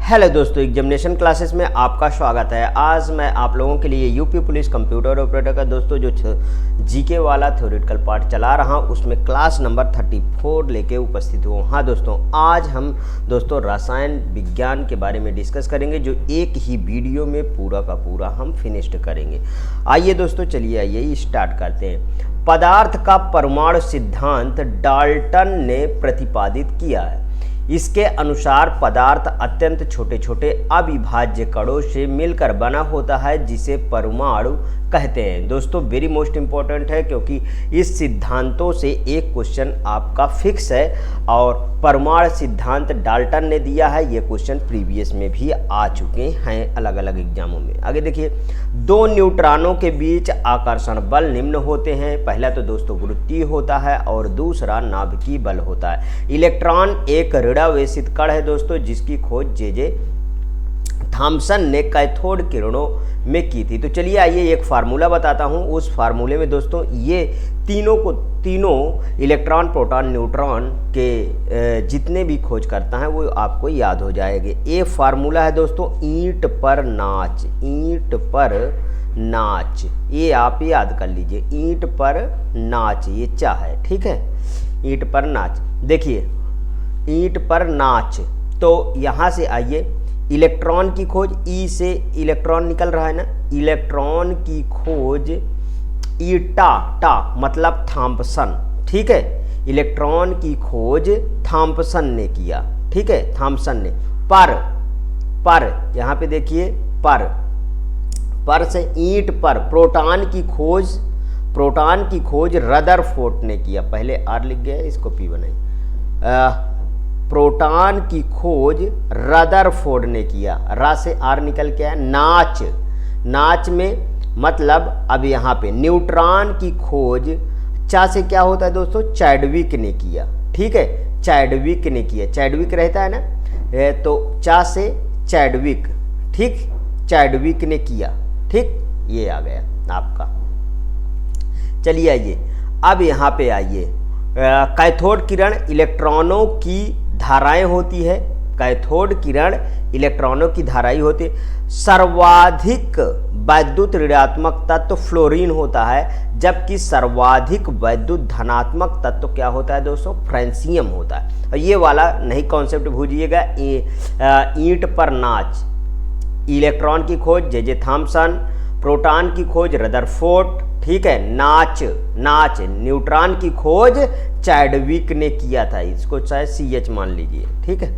Hello दोस्तों, examination classes में आपका स्वागत है। आज मैं आप लोगों के लिए यूपी पुलिस कंप्यूटर ऑपरेटर का दोस्तों जो जीके वाला थ्योरेटिकल पार्ट चला रहा हूँ उसमें क्लास नंबर 34 लेके उपस्थित हूँ। हाँ दोस्तों, आज हम दोस्तों रसायन विज्ञान के बारे में डिस्कस करेंगे जो एक ही वीडियो में पूरा का पूरा हम फिनिश्ड करेंगे। आइए दोस्तों, चलिए आइए स्टार्ट करते हैं। पदार्थ का परमाणु सिद्धांत डाल्टन ने प्रतिपादित किया है। इसके अनुसार पदार्थ अत्यंत छोटे छोटे अविभाज्य कणों से मिलकर बना होता है जिसे परमाणु कहते हैं। दोस्तों वेरी मोस्ट इंपॉर्टेंट है क्योंकि इस सिद्धांतों से एक क्वेश्चन आपका फिक्स है और परमाणु सिद्धांत डाल्टन ने दिया है। ये क्वेश्चन प्रीवियस में भी आ चुके हैं अलग अलग एग्जामों में। आगे देखिए, दो न्यूट्रॉनों के बीच आकर्षण बल निम्न होते हैं। पहला तो दोस्तों गुरुत्वीय होता है और दूसरा नाभिकीय बल होता है। इलेक्ट्रॉन एक ऋणावेशित कण है दोस्तों जिसकी खोज जे थॉमसन ने कैथोड किरणों में की थी। तो चलिए आइए एक फार्मूला बताता हूँ। उस फार्मूले में दोस्तों ये तीनों इलेक्ट्रॉन प्रोटॉन न्यूट्रॉन के जितने भी खोज करता है वो आपको याद हो जाएंगे। ये फार्मूला है दोस्तों ईंट पर नाच। ईंट पर नाच, ये आप याद कर लीजिए। ईंट पर नाच ये चा है, ठीक है। ईंट पर नाच, देखिए ईंट पर नाच। तो यहाँ से आइए, इलेक्ट्रॉन की खोज, ई से इलेक्ट्रॉन निकल रहा है ना, इलेक्ट्रॉन की खोज टा मतलब थॉम्पसन, ठीक है। इलेक्ट्रॉन की खोज थॉम्पसन ने किया, ठीक है, थॉम्पसन ने। पर यहाँ पे देखिए पर से ईंट पर प्रोटॉन की खोज रदरफोर्ड ने किया। पहले आर लिख गया, इसको पी बनाई। प्रोटॉन की खोज रदरफोर्ड ने किया। रा से आर निकल के आया। नाच में मतलब अब यहाँ पे न्यूट्रॉन की खोज चा से क्या होता है दोस्तों, चैडविक ने किया, ठीक है। चैडविक ने किया, चैडविक रहता है ना, तो चा से चैडविक, ठीक, चैडविक ने किया, ठीक। ये आ गया आपका। चलिए आइए अब यहाँ पे आइए, कैथोड किरण इलेक्ट्रॉनों की धाराएं होती है। कैथोड किरण इलेक्ट्रॉनों की धाराएं होती है। सर्वाधिक वैद्युत ऋणात्मक तत्व फ्लोरीन होता है जबकि सर्वाधिक वैद्युत धनात्मक तत्व क्या होता है दोस्तों, फ्रेंसियम होता है। और ये वाला नहीं कॉन्सेप्ट भूलिएगा। ईंट पर नाच, इलेक्ट्रॉन की खोज जे थॉमसन, प्रोटॉन की खोज रदरफोर्ड, ठीक है। नाच न्यूट्रॉन की खोज चैडविक ने किया था, इसको चाहे CH मान लीजिए, ठीक है।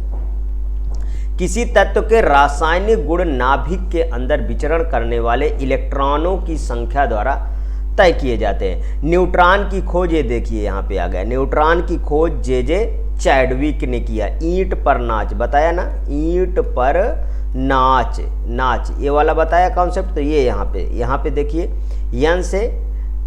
किसी तत्व के रासायनिक गुण नाभिक के अंदर विचरण करने वाले इलेक्ट्रॉनों की संख्या द्वारा तय किए जाते हैं। न्यूट्रॉन की खोज ये देखिए यहाँ पे आ गया, न्यूट्रॉन की खोज जे चैडविक ने किया। ईंट पर नाच बताया ना, ईंट पर नाच ये वाला बताया कॉन्सेप्ट। तो ये यहाँ पे देखिए, यन से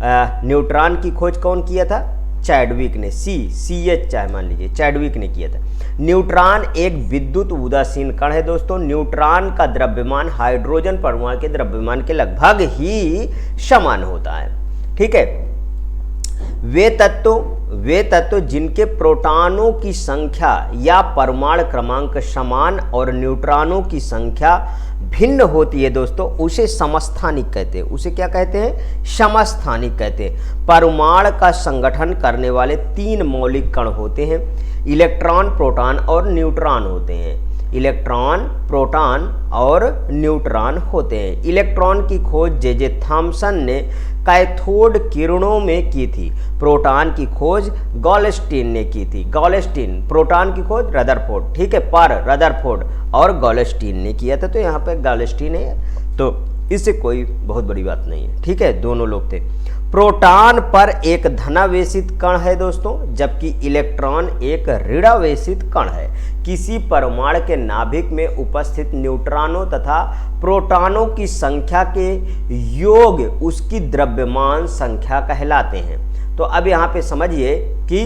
न्यूट्रॉन की खोज कौन किया था, चैडविक ने। CH चाहे मान लीजिए, चैडविक ने किया था। न्यूट्रॉन एक विद्युत उदासीन कण है दोस्तों। न्यूट्रॉन का द्रव्यमान हाइड्रोजन परमाणु के द्रव्यमान के लगभग ही समान होता है, ठीक है। वे तत्व जिनके प्रोटॉनों की संख्या या परमाणु क्रमांक समान और न्यूट्रॉनों की संख्या भिन्न होती है दोस्तों, उसे समस्थानिक कहते हैं। उसे क्या कहते हैं, समस्थानिक कहते हैं। परमाणु का संगठन करने वाले 3 मौलिक कण होते हैं। इलेक्ट्रॉन, प्रोटॉन और न्यूट्रॉन होते हैं। इलेक्ट्रॉन, प्रोटॉन और न्यूट्रॉन होते हैं। इलेक्ट्रॉन की खोज जे थॉमसन ने कैथोड किरणों में की थी। प्रोटॉन की खोज गॉलस्टीन ने की थी। प्रोटॉन की खोज रदरफोर्ड, ठीक है, पर रदरफोर्ड और गॉलस्टीन ने किया था। तो यहाँ पे गॉलस्टीन है, तो इससे कोई बहुत बड़ी बात नहीं है, ठीक है, दोनों लोग थे। प्रोटॉन पर एक धनावेशित कण है दोस्तों जबकि इलेक्ट्रॉन एक ऋणावेशित कण है। किसी परमाणु के नाभिक में उपस्थित न्यूट्रॉनों तथा प्रोटॉनों की संख्या के योग उसकी द्रव्यमान संख्या कहलाते हैं। तो अब यहाँ पे समझिए कि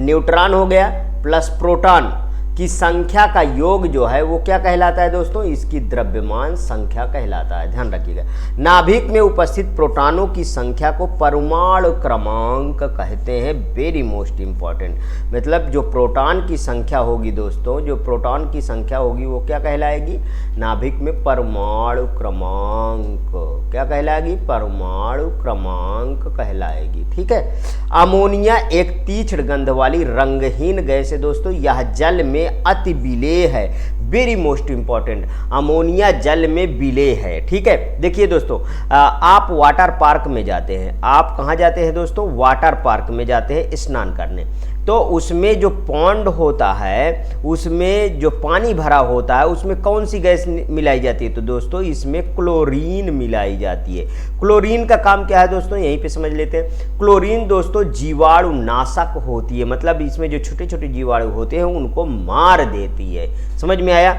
न्यूट्रॉन हो गया प्लस प्रोटॉन, की संख्या का योग जो है वो क्या कहलाता है दोस्तों, इसकी द्रव्यमान संख्या कहलाता है। ध्यान रखिएगा, नाभिक में उपस्थित प्रोटॉनों की संख्या को परमाणु क्रमांक कहते हैं। वेरी मोस्ट इंपॉर्टेंट, मतलब जो प्रोटॉन की संख्या होगी दोस्तों, जो प्रोटॉन की संख्या होगी वो क्या कहलाएगी, नाभिक में परमाणु क्रमांक। क्या कहलाएगी, परमाणु क्रमांक कहलाएगी। ठीक है। अमोनिया एक तीक्ष्ण गंध वाली रंगहीन गैस है दोस्तों, यह जल में अति विलेय है। वेरी मोस्ट इंपॉर्टेंट, अमोनिया जल में विलेय है। ठीक है। देखिए दोस्तों, आप वाटर पार्क में जाते हैं, आप कहाँ जाते हैं दोस्तों, वाटर पार्क में जाते हैं स्नान करने, तो उसमें जो पॉन्ड होता है, उसमें जो पानी भरा होता है, उसमें कौन सी गैस मिलाई जाती है, तो दोस्तों इसमें क्लोरीन मिलाई जाती है। क्लोरीन का काम क्या है दोस्तों, यहीं पे समझ लेते हैं। क्लोरीन दोस्तों जीवाणु नाशक होती है, मतलब इसमें जो छोटे छोटे जीवाणु होते हैं उनको मार देती है। समझ में आया।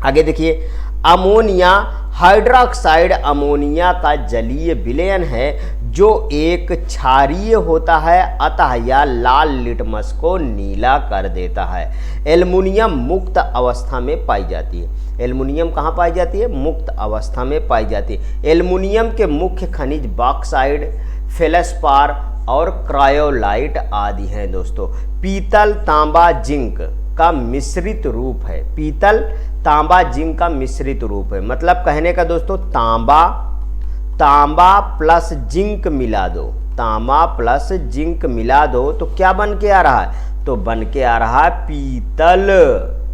आगे देखिए, अमोनिया हाइड्रोक्साइड अमोनिया का जलीय विलयन है जो एक क्षारीय होता है, अतः यह लाल लिटमस को नीला कर देता है। एल्युमिनियम मुक्त अवस्था में पाई जाती है। एल्युमिनियम कहाँ पाई जाती है, मुक्त अवस्था में पाई जाती है। एल्युमिनियम के मुख्य खनिज बॉक्साइड, फेल्सपार और क्रायोलाइट आदि हैं दोस्तों। पीतल तांबा जिंक का मिश्रित रूप है। पीतल तांबा जिंक का मिश्रित रूप है, मतलब कहने का दोस्तों, तांबा प्लस जिंक मिला दो, तांबा प्लस जिंक मिला दो तो क्या बन के आ रहा है, तो बन के आ रहा है पीतल।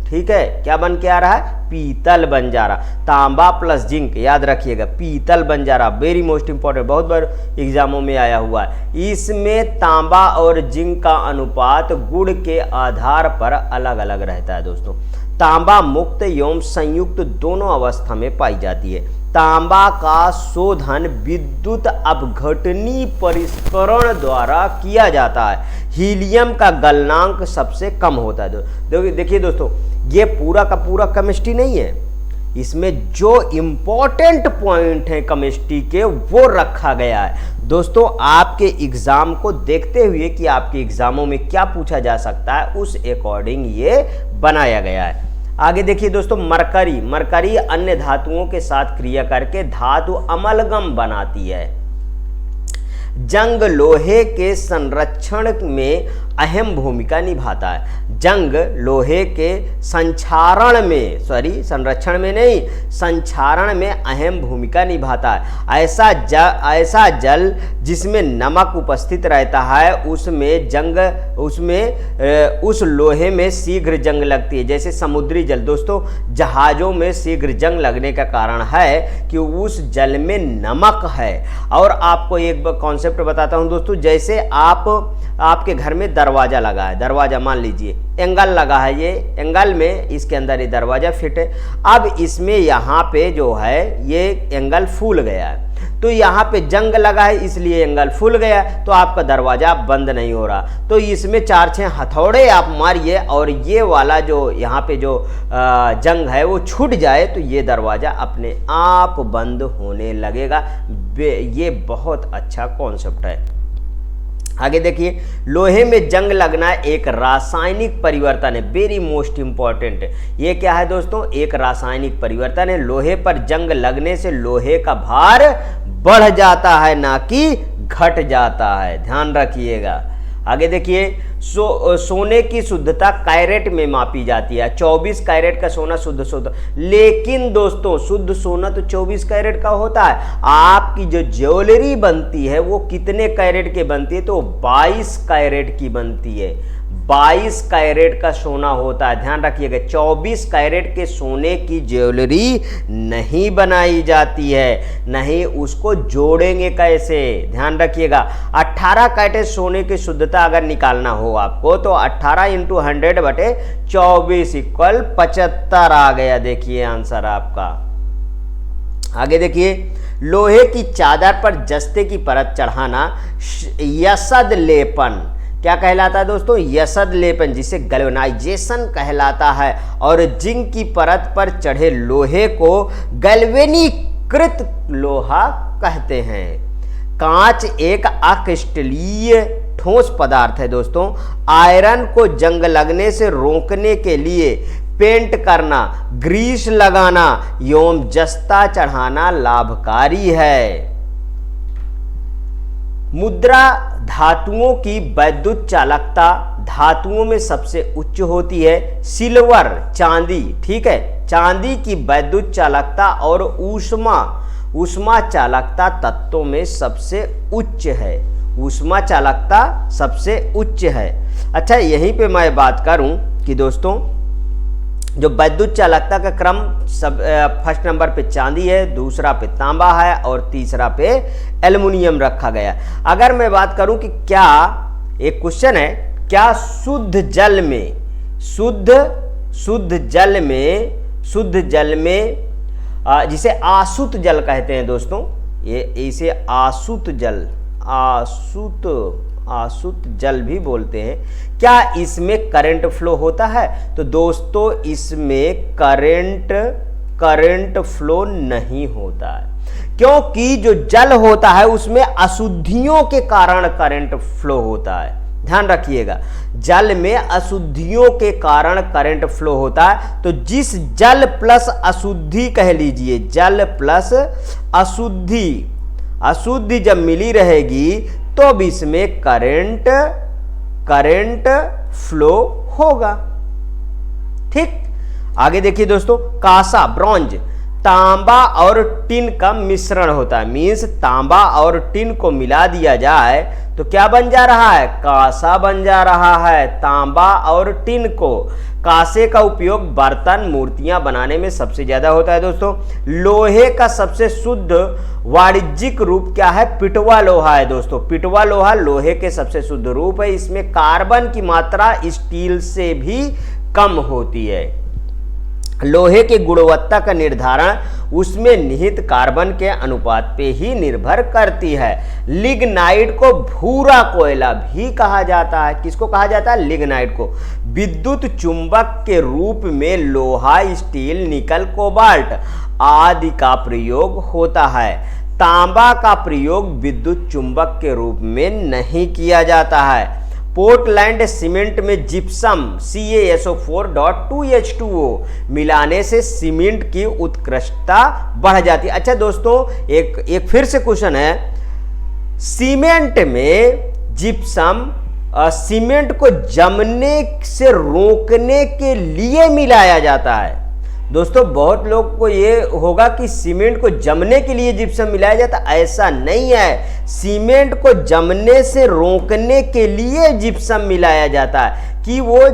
ठीक है, क्या बन के आ रहा है, पीतल बन जा रहा। तांबा प्लस जिंक, याद रखिएगा, पीतल बन जा रहा। वेरी मोस्ट इंपॉर्टेंट, बहुत बार एग्जामों में आया हुआ है। इसमें तांबा और जिंक का अनुपात गुण के आधार पर अलग अलग रहता है दोस्तों। तांबा मुक्त एवं संयुक्त दोनों अवस्था में पाई जाती है। तांबा का शोधन विद्युत अपघटनी परिष्करण द्वारा किया जाता है। हीलियम का गलनांक सबसे कम होता है। देखिए दोस्तों, ये पूरा का पूरा केमिस्ट्री नहीं है, इसमें जो इम्पोर्टेंट पॉइंट है केमिस्ट्री के वो रखा गया है दोस्तों। आपके एग्जाम को देखते हुए कि आपके एग्जामों में क्या पूछा जा सकता है, उस अकॉर्डिंग ये बनाया गया है। आगे देखिए दोस्तों, मरकरी अन्य धातुओं के साथ क्रिया करके धातु अमलगम बनाती है। जंग लोहे के संरक्षण में अहम भूमिका निभाता है। जंग लोहे के संक्षारण में, संरक्षण में नहीं, संक्षारण में अहम भूमिका निभाता है। ऐसा जल जिसमें नमक उपस्थित रहता है उस लोहे में शीघ्र जंग लगती है। जैसे समुद्री जल दोस्तों, जहाज़ों में शीघ्र जंग लगने का कारण है कि उस जल में नमक है। और आपको एक कॉन्सेप्ट बताता हूं दोस्तों, जैसे आपके घर में दरवाजा लगा है, दरवाजा मान लीजिए एंगल लगा है, ये एंगल में इसके अंदर ये दरवाजा फिट है। अब इसमें यहाँ पे जो है ये एंगल फूल गया है, तो यहाँ पे जंग लगा है इसलिए एंगल फूल गया, तो आपका दरवाजा बंद नहीं हो रहा। तो इसमें 4-6 हथौड़े आप मारिए और ये वाला जो यहाँ पे जो जंग है वो छूट जाए तो ये दरवाजा अपने आप बंद होने लगेगा। ये बहुत अच्छा कॉन्सेप्ट है। आगे देखिए, लोहे में जंग लगना एक रासायनिक परिवर्तन है। वेरी मोस्ट इंपॉर्टेंट, ये क्या है दोस्तों, एक रासायनिक परिवर्तन है। लोहे पर जंग लगने से लोहे का भार बढ़ जाता है, ना कि घट जाता है। ध्यान रखिएगा। आगे देखिए, सोने की शुद्धता कैरेट में मापी जाती है। 24 कैरेट का सोना शुद्ध, लेकिन दोस्तों शुद्ध सोना तो 24 कैरेट का होता है। आपकी जो ज्वेलरी बनती है वो कितने कैरेट की बनती है, तो 22 कैरेट की बनती है। 22 कैरेट का सोना होता है। ध्यान रखिएगा, 24 कैरेट के सोने की ज्वेलरी नहीं बनाई जाती है, नहीं उसको जोड़ेंगे कैसे, ध्यान रखिएगा। 18 कैरेट सोने की शुद्धता अगर निकालना हो आपको तो 18 × 100/24 = 75 आ गया। देखिए आंसर आपका। आगे देखिए, लोहे की चादर पर जस्ते की परत चढ़ाना यसद लेपन क्या कहलाता है दोस्तों, यसद लेपन, जिसे गैल्वेनाइजेशन कहलाता है। और जिंक की परत पर चढ़े लोहे को गैल्वेनीकृत लोहा कहते हैं। कांच एक अक्रिस्टलीय ठोस पदार्थ है दोस्तों। आयरन को जंग लगने से रोकने के लिए पेंट करना, ग्रीस लगाना एवं जस्ता चढ़ाना लाभकारी है। मुद्रा धातुओं की विद्युत चालकता धातुओं में सबसे उच्च होती है। सिल्वर, चांदी, ठीक है, चांदी की विद्युत चालकता और ऊष्मा चालकता तत्वों में सबसे उच्च है। ऊष्मा चालकता सबसे उच्च है। अच्छा, यहीं पे मैं बात करूं कि दोस्तों जो विद्युत चालकता का क्रम फर्स्ट नंबर पे चांदी है, दूसरा पे तांबा है और तीसरा पे एल्युमिनियम रखा गया। अगर मैं बात करूं कि क्या, एक क्वेश्चन है, क्या शुद्ध जल में जिसे आसुत जल कहते हैं दोस्तों, ये इसे आसुत जल भी बोलते हैं, क्या इसमें करंट फ्लो होता है? तो दोस्तों इसमें करंट फ्लो नहीं होता है, क्योंकि जो जल होता है उसमें अशुद्धियों के कारण करंट फ्लो होता है। ध्यान रखिएगा, जल में अशुद्धियों के कारण करंट फ्लो होता है। तो जिस जल प्लस अशुद्धि कह लीजिए, जल प्लस अशुद्धि जब मिली रहेगी तो भी इसमें करंट फ्लो होगा। ठीक, आगे देखिए दोस्तों, कांसा, ब्रॉन्ज, तांबा और टिन का मिश्रण होता है। मीन्स तांबा और टिन को मिला दिया जाए तो क्या बन जा रहा है? कांसा बन जा रहा है। तांबा और टिन को, कांसे का उपयोग बर्तन, मूर्तियां बनाने में सबसे ज्यादा होता है दोस्तों। लोहे का सबसे शुद्ध वाणिज्यिक रूप क्या है? पिटवा लोहा है दोस्तों। पिटवा लोहा लोहे के सबसे शुद्ध रूप है। इसमें कार्बन की मात्रा स्टील से भी कम होती है। लोहे की गुणवत्ता का निर्धारण उसमें निहित कार्बन के अनुपात पे ही निर्भर करती है। लिग्नाइट को भूरा कोयला भी कहा जाता है। किसको कहा जाता है? लिग्नाइट को। विद्युत चुंबक के रूप में लोहा, स्टील, निकल, कोबाल्ट आदि का प्रयोग होता है। तांबा का प्रयोग विद्युत चुंबक के रूप में नहीं किया जाता है। पोर्टलैंड सीमेंट में जिप्सम CaSO4.2H2O मिलाने से सीमेंट की उत्कृष्टता बढ़ जाती है। अच्छा दोस्तों, एक फिर से क्वेश्चन है, सीमेंट में जिप्सम सीमेंट को जमने से रोकने के लिए मिलाया जाता है। दोस्तों बहुत लोग को ये होगा कि सीमेंट को जमने के लिए जिप्सम मिलाया जाता, ऐसा नहीं है। सीमेंट को जमने से रोकने के लिए जिप्सम मिलाया जाता है कि वो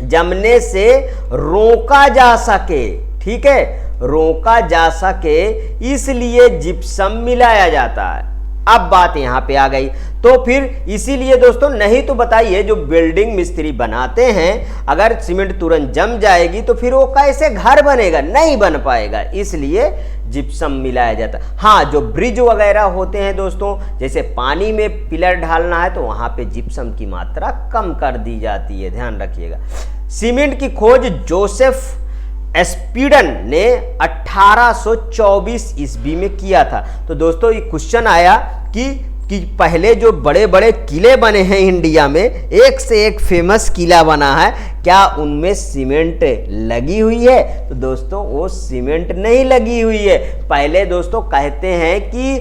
जमने से रोका जा सके। ठीक है, रोका जा सके, इसलिए जिप्सम मिलाया जाता है। अब बात यहां पे आ गई, तो फिर इसीलिए दोस्तों, नहीं तो बताइए जो बिल्डिंग मिस्त्री बनाते हैं, अगर सीमेंट तुरंत जम जाएगी तो फिर वो कैसे घर बनेगा? नहीं बन पाएगा, इसलिए जिप्सम मिलाया जाता है। हाँ, जो ब्रिज वगैरह होते हैं दोस्तों, जैसे पानी में पिलर ढालना है तो वहां पे जिप्सम की मात्रा कम कर दी जाती है, ध्यान रखिएगा। सीमेंट की खोज जोसेफ स्पीडन ने 1824 ईस्वी में किया था। तो दोस्तों ये क्वेश्चन आया कि पहले जो बड़े बड़े किले बने हैं इंडिया में, एक से एक फेमस किला बना है, क्या उनमें सीमेंट लगी हुई है? तो दोस्तों वो सीमेंट नहीं लगी हुई है। पहले दोस्तों कहते हैं कि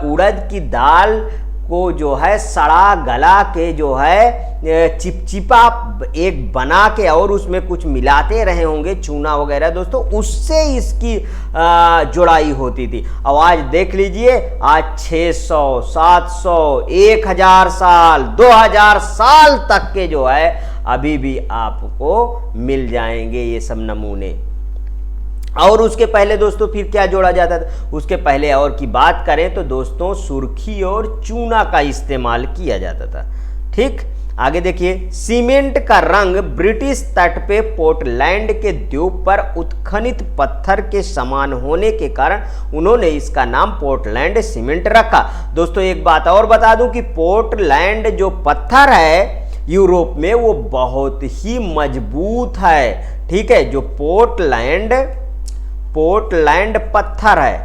उड़द की दाल को जो है सड़ा गला के जो है चिपचिपा एक बना के और उसमें कुछ मिलाते रहे होंगे, चूना वगैरह दोस्तों, उससे इसकी जुड़ाई होती थी। अब आज देख लीजिए, आज 600, 700, 1000 साल, 2000 साल तक के जो है अभी भी आपको मिल जाएंगे ये सब नमूने। और उसके पहले दोस्तों फिर क्या जोड़ा जाता था? उसके पहले और की बात करें तो दोस्तों सुर्खी और चूना का इस्तेमाल किया जाता था। ठीक, आगे देखिए, सीमेंट का रंग ब्रिटिश तट पे पोर्टलैंड के द्वीप पर उत्खनित पत्थर के समान होने के कारण उन्होंने इसका नाम पोर्टलैंड सीमेंट रखा। दोस्तों एक बात और बता दूं कि पोर्टलैंड जो पत्थर है यूरोप में, वो बहुत ही मजबूत है। ठीक है, जो पोर्टलैंड पत्थर है,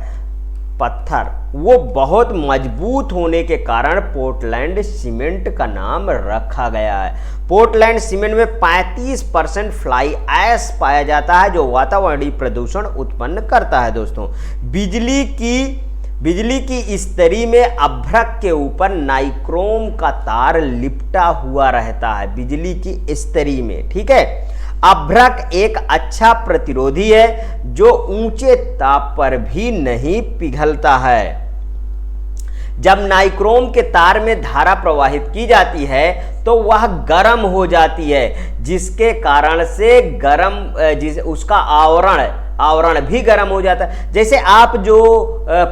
पत्थर वो बहुत मजबूत होने के कारण पोर्टलैंड सीमेंट का नाम रखा गया है। पोर्टलैंड सीमेंट में 35% फ्लाई ऐश पाया जाता है जो वातावरणीय प्रदूषण उत्पन्न करता है। दोस्तों, बिजली की स्तरी में अभ्रक के ऊपर नाइक्रोम का तार लिपटा हुआ रहता है। बिजली की स्तरी में, ठीक है। अभ्रक एक अच्छा प्रतिरोधी है जो ऊंचे ताप पर भी नहीं पिघलता है। जब नाइक्रोम के तार में धारा प्रवाहित की जाती है तो वह गर्म हो जाती है, जिसके कारण से उसका आवरण भी गर्म हो जाता है। जैसे आप जो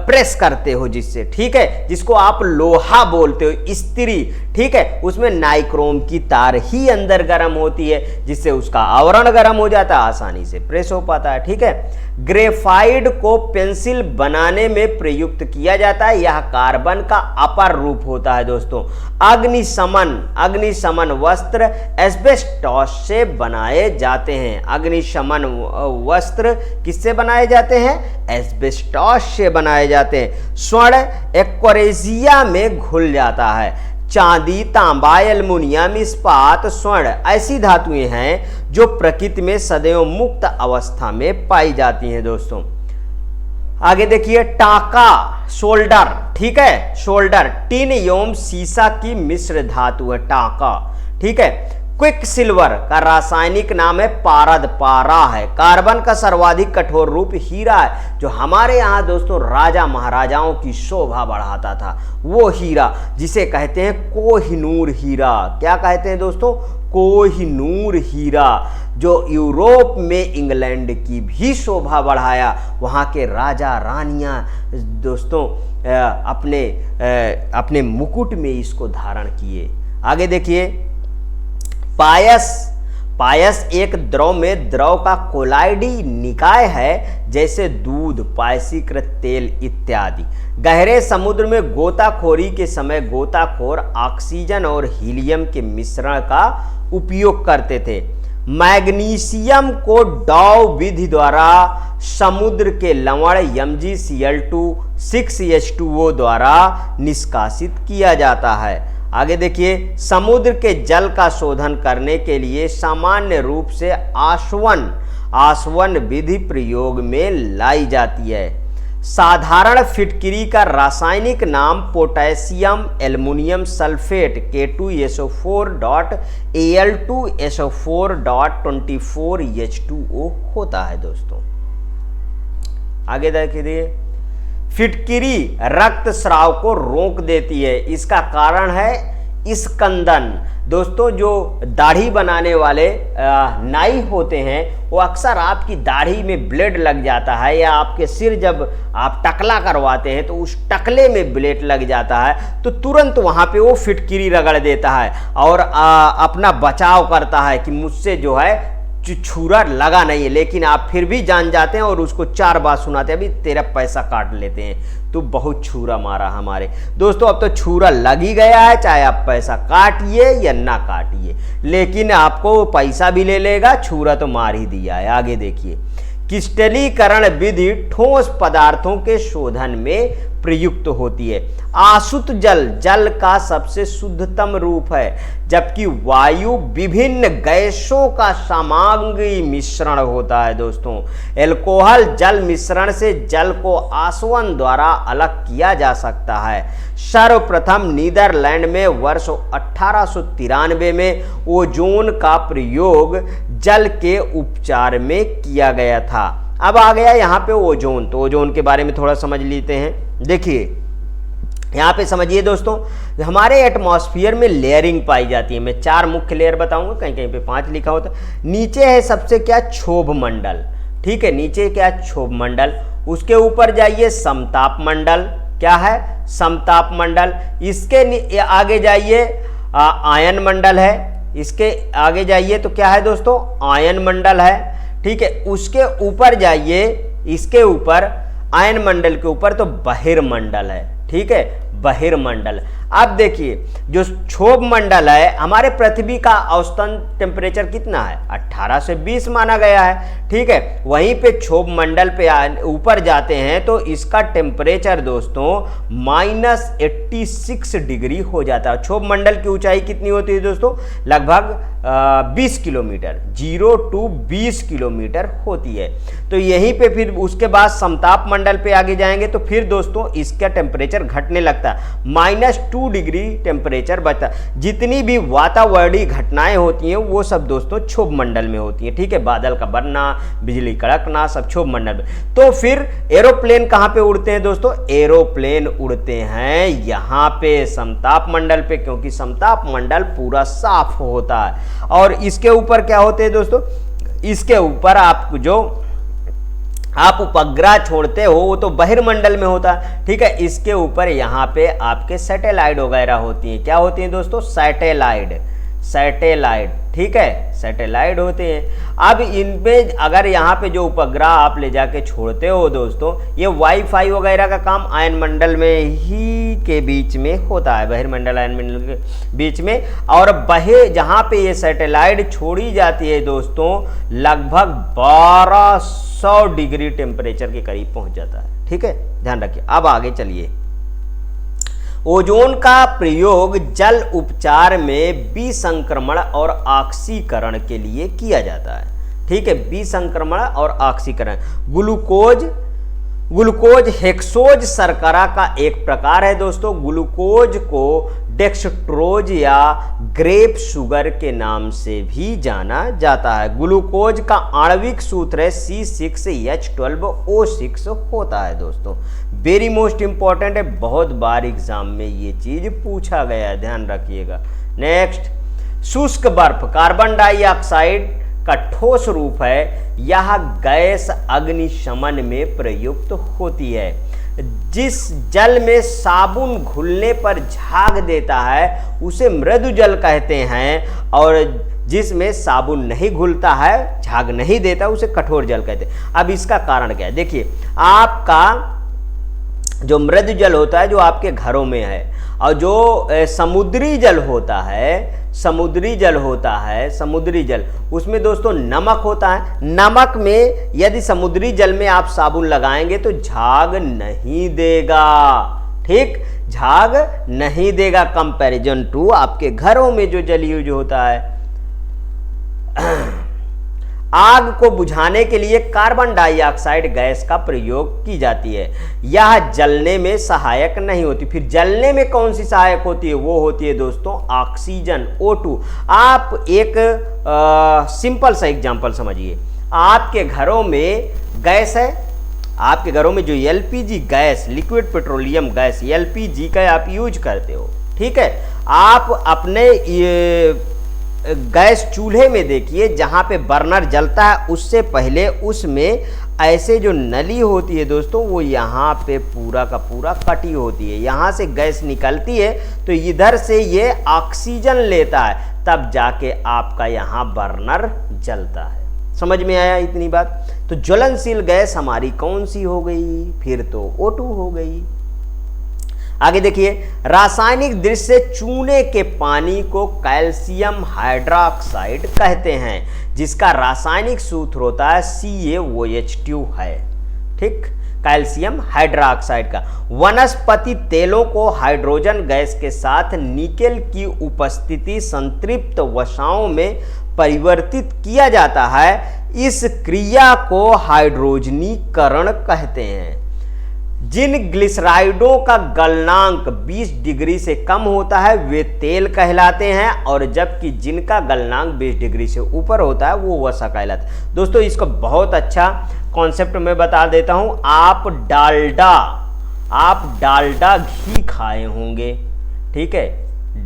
प्रेस करते हो जिससे, ठीक है, जिसको आप लोहा बोलते हो, इस्त्री, ठीक है, उसमें नाइक्रोम की तार ही अंदर गर्म होती है, जिससे उसका आवरण गर्म हो जाता है, आसानी से प्रेस हो पाता है, ठीक है। ग्रेफाइट को पेंसिल बनाने में प्रयुक्त किया जाता है। यह कार्बन का अपर रूप होता है। दोस्तों, अग्निशमन वस्त्र एस्बेस्टॉस से बनाए जाते हैं। अग्निशमन वस्त्र किससे बनाए जाते हैं? एस्बेस्टॉस से बनाए जाते हैं। स्वर्ण एक्वेरियम में घुल जाता है। चांदी, तांबा, एल्युमिनियम, इस्पात, स्वर्ण ऐसी धातुएं हैं जो प्रकृति में सदैव मुक्त अवस्था में पाई जाती हैं। दोस्तों, आगे देखिए, टाका, शोल्डर, ठीक है, शोल्डर टिन एवं सीसा की मिश्र धातु है टाका, ठीक है। क्विक सिल्वर का रासायनिक नाम है पारद, पारा है। कार्बन का सर्वाधिक कठोर रूप हीरा है, जो हमारे यहाँ दोस्तों राजा महाराजाओं की शोभा बढ़ाता था, वो हीरा जिसे कहते हैं कोहिनूर हीरा। क्या कहते हैं दोस्तों? कोहिनूर हीरा, जो यूरोप में इंग्लैंड की भी शोभा बढ़ाया। वहाँ के राजा रानियां दोस्तों अपने मुकुट में इसको धारण किए। आगे देखिए, पायस एक द्रव में द्रव का कोलाइडी निकाय है, जैसे दूध, पायसीकृत तेल इत्यादि। गहरे समुद्र में गोताखोरी के समय गोताखोर ऑक्सीजन और हीलियम के मिश्रण का उपयोग करते थे। मैग्नीशियम को डॉव विधि द्वारा समुद्र के लवण MgCl2 6H2O द्वारा निष्कासित किया जाता है। आगे देखिए, समुद्र के जल का शोधन करने के लिए सामान्य रूप से आसवन विधि प्रयोग में लाई जाती है। साधारण फिटकिरी का रासायनिक नाम पोटेशियम एल्युमिनियम सल्फेट K2SO4.Al2SO4.24H2O होता है। दोस्तों, आगे देखिए, फिटकिरी रक्त स्राव को रोक देती है। इसका कारण है स्कंदन। दोस्तों, जो दाढ़ी बनाने वाले नाई होते हैं, वो अक्सर आपकी दाढ़ी में ब्लेड लग जाता है, या आपके सिर जब आप टकला करवाते हैं तो उस टकले में ब्लेड लग जाता है, तो तुरंत वहाँ पे वो फिटकिरी रगड़ देता है और अपना बचाव करता है कि मुझसे जो है छुरा लगा नहीं है, लेकिन आप फिर भी जान जाते हैं और उसको 4 बार सुनाते हैं, अभी तेरा पैसा काट लेते हैं, तो बहुत छुरा मारा हमारे। दोस्तों, अब तो छुरा लग ही गया है, चाहे आप पैसा काटिए या ना काटिए, लेकिन आपको पैसा भी ले लेगा, छुरा तो मार ही दिया है। आगे देखिए, क्रिस्टलीकरण विधि ठोस पदार्थों के शोधन में प्रयुक्त होती है। आसुत जल का सबसे शुद्धतम रूप है, जबकि वायु विभिन्न गैसों का समांगी मिश्रण होता है। दोस्तों, एल्कोहल जल मिश्रण से जल को आसवन द्वारा अलग किया जा सकता है। सर्वप्रथम नीदरलैंड में वर्ष 1893 में ओजोन का प्रयोग जल के उपचार में किया गया था। अब आ गया यहाँ पे ओजोन, तो ओजोन के बारे में थोड़ा समझ लेते हैं। देखिए, यहाँ पे समझिए दोस्तों, हमारे एटमॉस्फेयर में लेयरिंग पाई जाती है। मैं 4 मुख्य लेयर बताऊंगा, कहीं कहीं पे 5 लिखा होता है। नीचे है सबसे क्या? क्षोभ मंडल, ठीक है, नीचे क्या? क्षोभ मंडल। उसके ऊपर जाइए, समताप मंडल। क्या है? समताप मंडल। इसके आगे जाइए, आयन मंडल है। इसके आगे जाइए तो क्या है दोस्तों? आयन मंडल है, ठीक है। उसके ऊपर जाइए, इसके ऊपर आयन मंडल के ऊपर तो बहिर्मंडल है, ठीक है, बहिर्मंडल। अब देखिए जो क्षोभ मंडल है, हमारे पृथ्वी का औसतन टेम्परेचर कितना है, 18 से 20 माना गया है, ठीक है। वहीं पे क्षोभ मंडल पे ऊपर जाते हैं तो इसका टेम्परेचर दोस्तों -86 डिग्री हो जाता है। क्षोभ मंडल की ऊंचाई कितनी होती है दोस्तों, लगभग 20 किलोमीटर, 0 to 20 किलोमीटर होती है। तो यहीं पे फिर उसके बाद समताप मंडल पे आगे जाएंगे तो फिर दोस्तों इसका टेम्परेचर घटने लगता है, -2 डिग्री टेम्परेचर बचता है। जितनी भी वातावरणीय घटनाएं होती हैं वो सब दोस्तों क्षोभ मंडल में होती हैं, ठीक है। बादल का बनना, बिजली कड़कना, सब क्षोभ मंडल में। तो फिर एरोप्लेन कहाँ पे उड़ते हैं दोस्तों, एरोप्लेन उड़ते हैं यहाँ पे समताप मंडल पे, क्योंकि समताप मंडल पूरा साफ होता है। और इसके ऊपर क्या होते हैं दोस्तों, इसके ऊपर आप जो आप उपग्रह छोड़ते हो वो तो बहिर्मंडल में होता है, ठीक है। इसके ऊपर यहाँ पे आपके सैटेलाइट वगैरह होती हैं। क्या होती हैं दोस्तों, सैटेलाइट, सैटेलाइट, ठीक है, सैटेलाइट होते हैं। अब इनमें अगर यहाँ पे जो उपग्रह आप ले जाके छोड़ते हो दोस्तों, ये वाईफाई वगैरह का काम आयनमंडल में ही के बीच में होता है, बहिर्मंडल आयनमंडल के बीच में। और जहाँ पे ये सैटेलाइट छोड़ी जाती है दोस्तों, लगभग 1200 डिग्री टेम्परेचर के करीब पहुँच जाता है, ठीक है, ध्यान रखिए। अब आगे चलिए, ओजोन का प्रयोग जल उपचार में विसंक्रमण और ऑक्सीकरण के लिए किया जाता है, ठीक है, विसंक्रमण और ऑक्सीकरण। ग्लूकोज हेक्सोज शर्करा का एक प्रकार है दोस्तों। ग्लूकोज को डेक्सट्रोज या ग्रेप शुगर के नाम से भी जाना जाता है। ग्लूकोज का आणविक सूत्र है C6H12O6 होता है दोस्तों। वेरी मोस्ट इंपॉर्टेंट है, बहुत बार एग्जाम में ये चीज पूछा गया है, ध्यान रखिएगा। नेक्स्ट, शुष्क बर्फ कार्बन डाइऑक्साइड का ठोस रूप है। यह गैस अग्निशमन में प्रयुक्त होती है। जिस जल में साबुन घुलने पर झाग देता है उसे मृदु जल कहते हैं, और जिसमें साबुन नहीं घुलता है, झाग नहीं देता, उसे कठोर जल कहते हैं। अब इसका कारण क्या है, देखिए, आपका जो मृदु जल होता है जो आपके घरों में है, और जो समुद्री जल होता है, समुद्री जल उसमें दोस्तों नमक होता है। नमक में यदि समुद्री जल में आप साबुन लगाएंगे तो झाग नहीं देगा, ठीक, झाग नहीं देगा, कंपैरिजन टू आपके घरों में जो जल यूज होता है। आग को बुझाने के लिए कार्बन डाइऑक्साइड गैस का प्रयोग की जाती है। यह जलने में सहायक नहीं होती। फिर जलने में कौन सी सहायक होती है, वो होती है दोस्तों ऑक्सीजन, O2। आप एक सिंपल सा एग्जांपल समझिए, आपके घरों में गैस है, आपके घरों में जो LPG gas, liquid petroleum gas, LPG का आप यूज करते हो, ठीक है। आप अपने गैस चूल्हे में देखिए, जहाँ पे बर्नर जलता है उससे पहले उसमें ऐसे जो नली होती है दोस्तों, वो यहाँ पे पूरा का पूरा कटी होती है। यहाँ से गैस निकलती है तो इधर से ये ऑक्सीजन लेता है, तब जाके आपका यहाँ बर्नर जलता है। समझ में आया इतनी बात? तो ज्वलनशील गैस हमारी कौन सी हो गई, फिर तो O2 हो गई। आगे देखिए, रासायनिक दृष्टि से चूने के पानी को कैल्शियम हाइड्रोक्साइड कहते हैं, जिसका रासायनिक सूत्र होता है CaOH2 है, ठीक, कैल्शियम हाइड्रोक्साइड का। वनस्पति तेलों को हाइड्रोजन गैस के साथ निकेल की उपस्थिति संतृप्त वसाओं में परिवर्तित किया जाता है। इस क्रिया को हाइड्रोजनीकरण कहते हैं। जिन ग्लिसराइडों का गलनांक 20 डिग्री से कम होता है वे तेल कहलाते हैं, और जबकि जिनका गलनांक 20 डिग्री से ऊपर होता है वो वसा कहलाता है। दोस्तों इसको बहुत अच्छा कॉन्सेप्ट में बता देता हूं। आप डालडा घी खाए होंगे, ठीक है,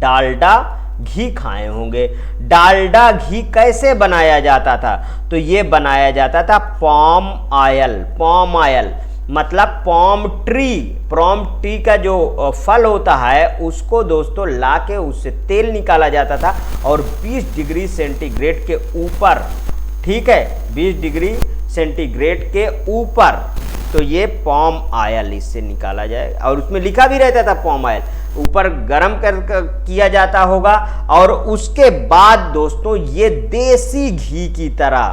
डालडा घी खाए होंगे। डालडा घी कैसे बनाया जाता था, तो ये बनाया जाता था पाम ऑयल मतलब पाम ट्री का जो फल होता है उसको दोस्तों लाके उससे तेल निकाला जाता था, और 20 डिग्री सेंटीग्रेड के ऊपर, ठीक है, 20 डिग्री सेंटीग्रेड के ऊपर तो ये पॉम ऑयल इससे निकाला जाए, और उसमें लिखा भी रहता था पॉम ऑयल, ऊपर गर्म कर किया जाता होगा। और उसके बाद दोस्तों ये देसी घी की तरह,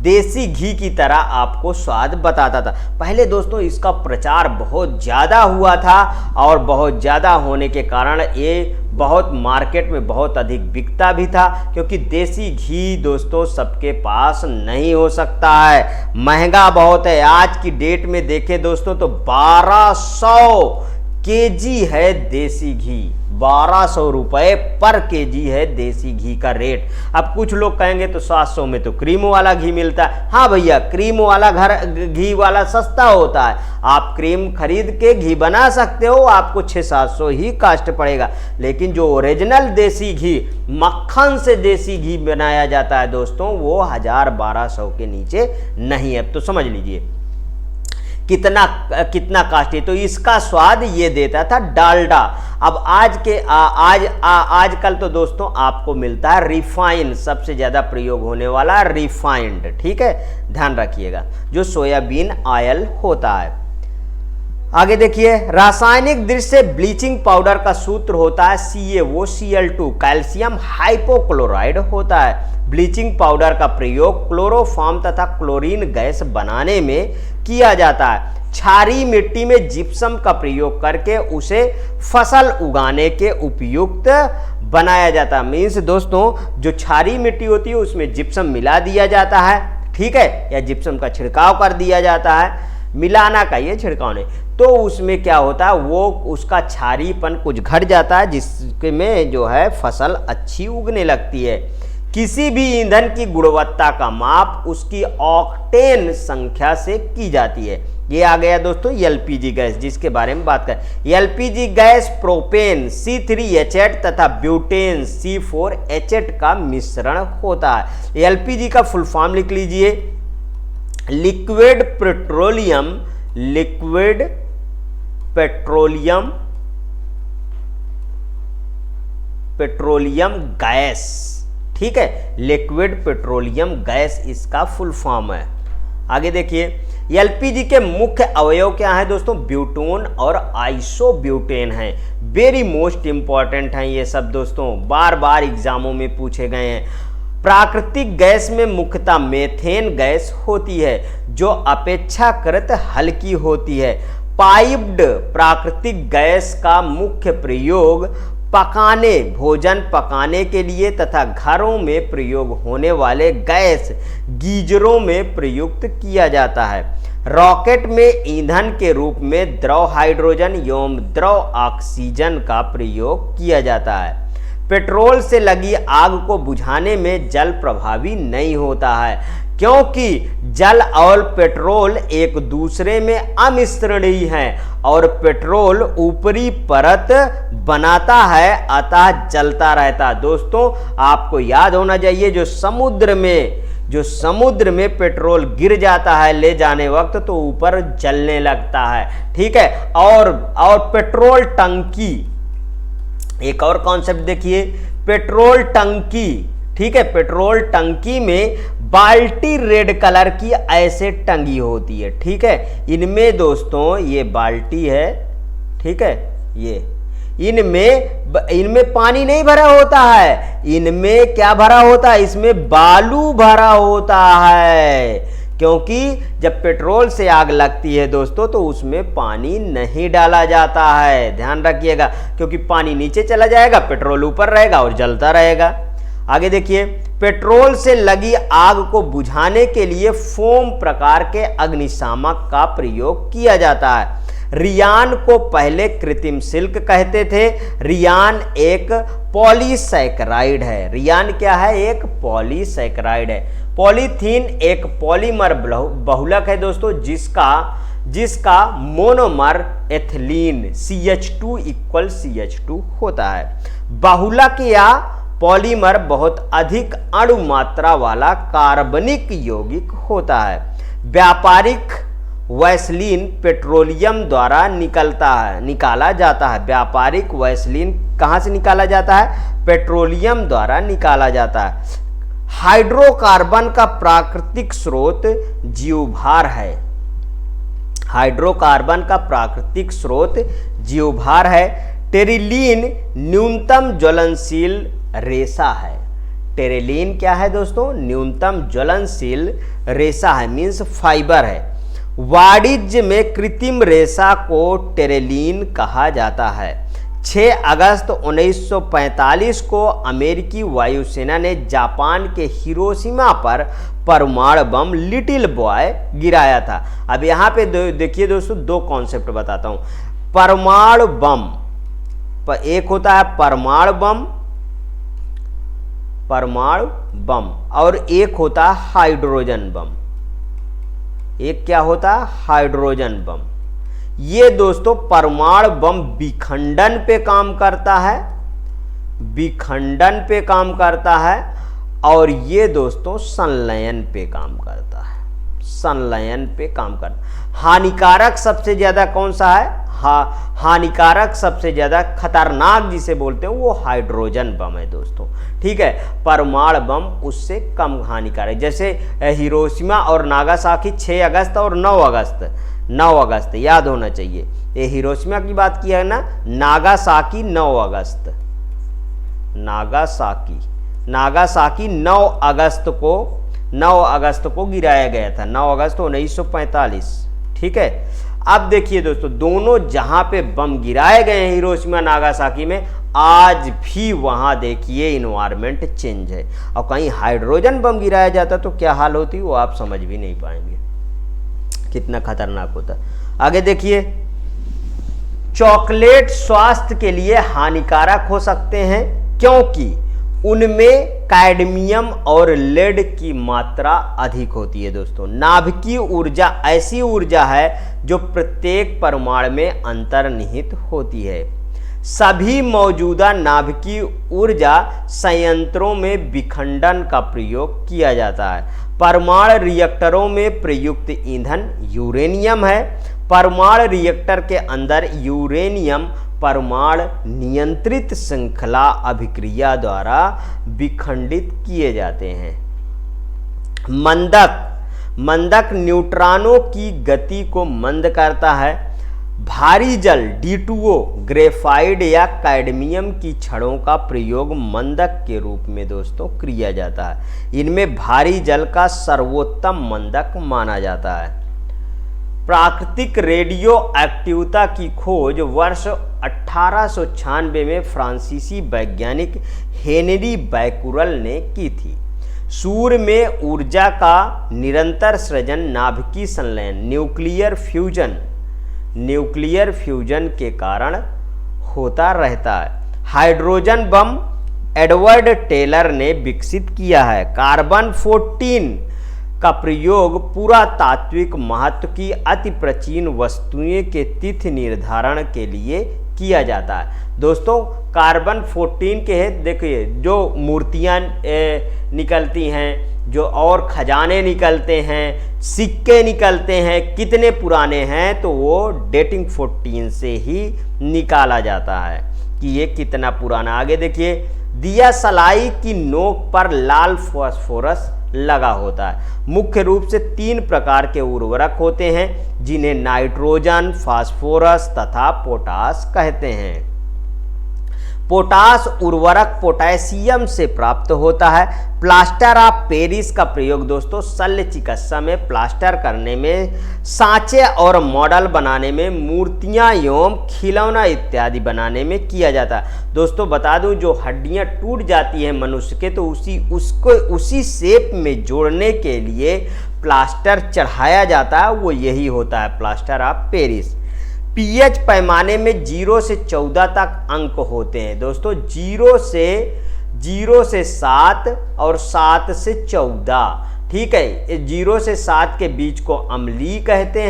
देसी घी की तरह आपको स्वाद बताता था। पहले दोस्तों इसका प्रचार बहुत ज़्यादा हुआ था, और बहुत ज़्यादा होने के कारण ये बहुत मार्केट में बहुत अधिक बिकता भी था, क्योंकि देसी घी दोस्तों सबके पास नहीं हो सकता है, महंगा बहुत है। आज की डेट में देखें दोस्तों तो 1200 केजी है देसी घी, 1200 रुपये पर केजी है देसी घी का रेट। अब कुछ लोग कहेंगे तो 700 में तो क्रीम वाला घी मिलता है। हाँ भैया, क्रीम वाला घी वाला सस्ता होता है, आप क्रीम खरीद के घी बना सकते हो, आपको 600-700 ही कास्ट पड़ेगा। लेकिन जो ओरिजिनल देसी घी, मक्खन से देसी घी बनाया जाता है दोस्तों, वो 1000-1200 के नीचे नहीं है। तो समझ लीजिए कितना कास्टली। तो इसका स्वाद ये देता था डालडा। अब आजकल तो दोस्तों आपको मिलता है रिफाइन, सबसे ज्यादा प्रयोग होने वाला रिफाइंड, ठीक है, ध्यान रखिएगा, जो सोयाबीन ऑयल होता है। आगे देखिए, रासायनिक दृष्टि से ब्लीचिंग पाउडर का सूत्र होता है CaOCl2, कैल्शियम हाइपोक्लोराइड होता है। ब्लीचिंग पाउडर का प्रयोग क्लोरोफॉर्म तथा क्लोरीन गैस बनाने में किया जाता है। क्षारीय मिट्टी में जिप्सम का प्रयोग करके उसे फसल उगाने के उपयुक्त बनाया जाता है। मीन्स दोस्तों जो क्षारीय मिट्टी होती है उसमें जिप्सम मिला दिया जाता है, ठीक है, या जिप्सम का छिड़काव कर दिया जाता है, मिलाना का ये छिड़काव नहीं, तो उसमें क्या होता है, वो उसका क्षारीयपन कुछ घट जाता है, जिसमें जो है फसल अच्छी उगने लगती है। किसी भी ईंधन की गुणवत्ता का माप उसकी ऑक्टेन संख्या से की जाती है। ये आ गया दोस्तों एलपीजी गैस, जिसके बारे में बात करें। एलपीजी गैस प्रोपेन C3H8 तथा ब्यूटेन C4H8 का मिश्रण होता है। एलपीजी का फुल फॉर्म लिख लीजिए, लिक्विड पेट्रोलियम गैस, ठीक है, लिक्विड पेट्रोलियम गैस इसका फुल फॉर्म है। आगे देखिए, एलपीजी के मुख्य अवयव क्या है दोस्तों, ब्यूटोन और आइसोब्यूटेन हैं। वेरी मोस्ट इंपॉर्टेंट हैं ये सब दोस्तों, बार बार एग्जामों में पूछे गए हैं। प्राकृतिक गैस में मुख्यतः मेथेन गैस होती है, जो अपेक्षाकृत हल्की होती है। पाइप्ड प्राकृतिक गैस का मुख्य प्रयोग भोजन पकाने के लिए तथा घरों में प्रयोग होने वाले गैस गीजरों में प्रयुक्त किया जाता है। रॉकेट में ईंधन के रूप में द्रव हाइड्रोजन एवं द्रव ऑक्सीजन का प्रयोग किया जाता है। पेट्रोल से लगी आग को बुझाने में जल प्रभावी नहीं होता है, क्योंकि जल और पेट्रोल एक दूसरे में अमिश्रणीय हैं और पेट्रोल ऊपरी परत बनाता है, अतः जलता रहता है। दोस्तों आपको याद होना चाहिए, जो समुद्र में पेट्रोल गिर जाता है ले जाने वक्त तो ऊपर जलने लगता है, ठीक है। और पेट्रोल टंकी, एक और कॉन्सेप्ट देखिए, पेट्रोल टंकी, ठीक है, पेट्रोल टंकी में बाल्टी रेड कलर की ऐसे टंगी होती है, ठीक है। इनमें दोस्तों ये बाल्टी है, ठीक है, ये इनमें पानी नहीं भरा होता है, इनमें क्या भरा होता है, इसमें बालू भरा होता है, क्योंकि जब पेट्रोल से आग लगती है दोस्तों तो उसमें पानी नहीं डाला जाता है, ध्यान रखिएगा, क्योंकि पानी नीचे चला जाएगा, पेट्रोल ऊपर रहेगा और जलता रहेगा। आगे देखिए, पेट्रोल से लगी आग को बुझाने के लिए फोम प्रकार के अग्निशामक का प्रयोग किया जाता है। रियान को पहले कृत्रिम सिल्क कहते थे। रियान एक पॉलीसैकराइड है। रियान क्या है, एक पॉलीसैकराइड है। पॉलीथीन एक पॉलीमर बहुलक है दोस्तों, जिसका मोनोमर एथिलीन CH2 = CH2 होता है। बहुलक या पॉलीमर बहुत अधिक अणु मात्रा वाला कार्बनिक यौगिक होता है। व्यापारिक वैसलीन पेट्रोलियम द्वारा निकाला जाता है। व्यापारिक वैसलीन कहाँ से निकाला जाता है, पेट्रोलियम द्वारा निकाला जाता है। हाइड्रोकार्बन का प्राकृतिक स्रोत जीवभार है। हाइड्रोकार्बन का प्राकृतिक स्रोत जीवभार है। टेरिलीन न्यूनतम ज्वलनशील रेशा है। टेरिलीन क्या है दोस्तों? न्यूनतम ज्वलनशील रेशा है, मीन्स फाइबर है। वाणिज्य में कृत्रिम रेशा को टेरिलीन कहा जाता है। 6 अगस्त 1945 को अमेरिकी वायुसेना ने जापान के हिरोशिमा पर परमाणु बम लिटिल बॉय गिराया था। अब यहाँ पे देखिए दोस्तों, 2 कॉन्सेप्ट बताता हूँ। परमाणु बम, एक होता है परमाणु बम और एक होता है हाइड्रोजन बम। एक क्या होता है? Hydrogen bomb. ये दोस्तों परमाणु बम विखंडन पे काम करता है, विखंडन पे काम करता है, और ये दोस्तों संलयन पे काम करता है, संलयन पे काम करता है। हानिकारक सबसे ज्यादा कौन सा है? हानिकारक सबसे ज्यादा खतरनाक जिसे बोलते हैं वो हाइड्रोजन बम है दोस्तों। ठीक है, परमाणु बम उससे कम हानिकारक। जैसे हिरोशिमा और नागासाकी 6 अगस्त और 9 अगस्त याद होना चाहिए। ये हिरोशिमा की बात की है ना, नागासाकी 9 अगस्त, नागासाकी 9 अगस्त को गिराया गया था, 9 अगस्त 1945। ठीक है, अब देखिए दोस्तों, दोनों जहां पे बम गिराए गए हैं हिरोशिमा नागासाकी में, आज भी वहां देखिए इन्वायरमेंट चेंज है। और कहीं हाइड्रोजन बम गिराया जाता तो क्या हाल होती वो आप समझ भी नहीं पाएंगे, कितना खतरनाक होता। आगे देखिए, चॉकलेट स्वास्थ्य के लिए हानिकारक हो सकते हैं क्योंकि उनमें कैडमियम और लेड की मात्रा अधिक होती है दोस्तों। नाभिकीय ऊर्जा ऐसी ऊर्जा है जो प्रत्येक परमाणु में अंतर्निहित होती है। सभी मौजूदा नाभिकीय ऊर्जा संयंत्रों में विखंडन का प्रयोग किया जाता है। परमाणु रिएक्टरों में प्रयुक्त ईंधन यूरेनियम है। परमाणु रिएक्टर के अंदर यूरेनियम परमाणु नियंत्रित श्रृंखला अभिक्रिया द्वारा विखंडित किए जाते हैं। मंदक न्यूट्रॉनों की गति को मंद करता है। भारी जल D2O ग्रेफाइड या कैडमियम की छड़ों का प्रयोग मंदक के रूप में दोस्तों किया जाता है। इनमें भारी जल का सर्वोत्तम मंदक माना जाता है। प्राकृतिक रेडियो एक्टिवता की खोज वर्ष 1896 में फ्रांसीसी वैज्ञानिक हेनरी बैकुरल ने की थी। सूर्य में ऊर्जा का निरंतर सृजन नाभिकीय संलयन न्यूक्लियर फ्यूजन के कारण होता रहता है। हाइड्रोजन बम एडवर्ड टेलर ने विकसित किया है। कार्बन 14 का प्रयोग पुरातात्विक महत्व की अति प्राचीन वस्तुएं के तिथि निर्धारण के लिए किया जाता है। दोस्तों कार्बन 14 के है, देखिए जो मूर्तियां निकलती हैं, जो और खजाने निकलते हैं, सिक्के निकलते हैं, कितने पुराने हैं, तो वो डेटिंग 14 से ही निकाला जाता है कि ये कितना पुराना। आगे देखिए, दिया सलाई की नोक पर लाल फास्फोरस लगा होता है। मुख्य रूप से 3 प्रकार के उर्वरक होते हैं जिन्हें नाइट्रोजन, फास्फोरस तथा पोटास कहते हैं। पोटास उर्वरक पोटेशियम से प्राप्त होता है। प्लास्टर ऑफ पेरिस का प्रयोग दोस्तों शल्य चिकित्सा में प्लास्टर करने में, सांचे और मॉडल बनाने में, मूर्तियां एवं खिलौना इत्यादि बनाने में किया जाता है। दोस्तों बता दूं, जो हड्डियां टूट जाती हैं मनुष्य के, तो उसी शेप में जोड़ने के लिए प्लास्टर चढ़ाया जाता है, वो यही होता है प्लास्टर ऑफ पेरिस। पीएच पैमाने में 0 से 14 तक अंक होते हैं दोस्तों। 0 से 7 और 7 से 14। ठीक है, 0 से 7 के बीच को अम्लीय कहते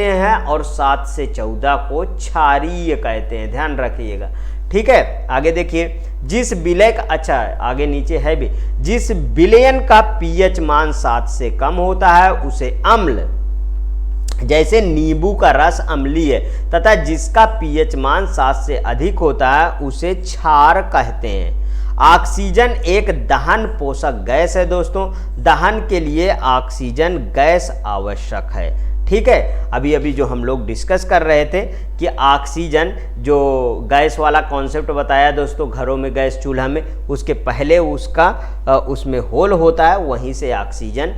हैं और 7 से 14 को क्षारीय कहते हैं, ध्यान रखिएगा। ठीक है, आगे देखिए, जिस विलय का, अच्छा आगे नीचे है भी, जिस विलयन का पीएच मान 7 से कम होता है उसे अम्ल, जैसे नींबू का रस अम्लीय है, तथा जिसका पीएच मान 7 से अधिक होता है उसे क्षार कहते हैं। ऑक्सीजन एक दहन पोषक गैस है दोस्तों, दहन के लिए ऑक्सीजन गैस आवश्यक है। ठीक है, अभी अभी जो हम लोग डिस्कस कर रहे थे कि ऑक्सीजन जो गैस वाला कॉन्सेप्ट बताया दोस्तों, घरों में गैस चूल्हा में, उसके पहले उसका उसमें होल होता है, वहीं से ऑक्सीजन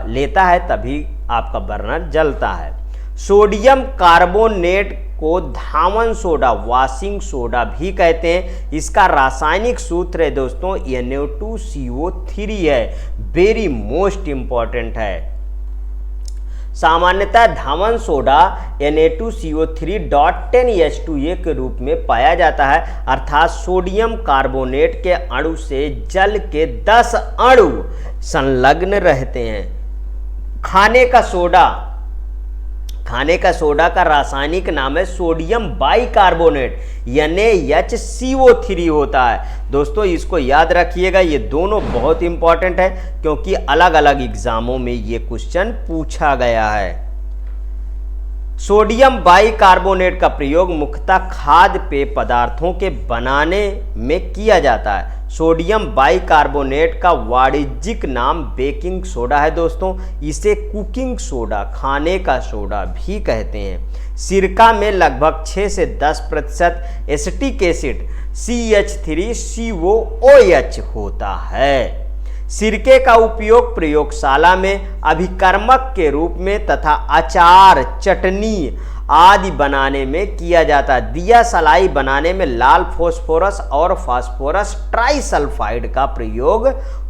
लेता है, तभी आपका बर्नर जलता है। सोडियम कार्बोनेट को धावन सोडा, वॉशिंग सोडा भी कहते हैं। इसका रासायनिक सूत्र है दोस्तों Na2CO3 है, वेरी मोस्ट इंपॉर्टेंट है। सामान्यतः धावन सोडा Na2CO3.10H2A के रूप में पाया जाता है, अर्थात सोडियम कार्बोनेट के अणु से जल के 10 अणु संलग्न रहते हैं। खाने का सोडा का रासायनिक नाम है सोडियम बाइकार्बोनेट, NaHCO3 होता है। दोस्तों इसको याद रखिएगा, ये दोनों बहुत इंपॉर्टेंट है क्योंकि अलग अलग एग्जामों में ये क्वेश्चन पूछा गया है। सोडियम बाइकार्बोनेट का प्रयोग मुख्यतः खाद्य पेय पदार्थों के बनाने में किया जाता है। सोडियम बाइकार्बोनेट का वाणिज्यिक नाम बेकिंग सोडा है दोस्तों, इसे कुकिंग सोडा, खाने का सोडा भी कहते हैं। सिरका में लगभग 6 से 10% एसिटिक एसिड CH3COOH होता है। सिरके का उपयोग प्रयोगशाला में अभिकर्मक के रूप में तथा अचार, चटनी आदि बनाने में किया जाता है। दिया सलाई बनाने में लाल फास्फोरस और फास्फोरस ट्राइसल्फाइड का प्रयोग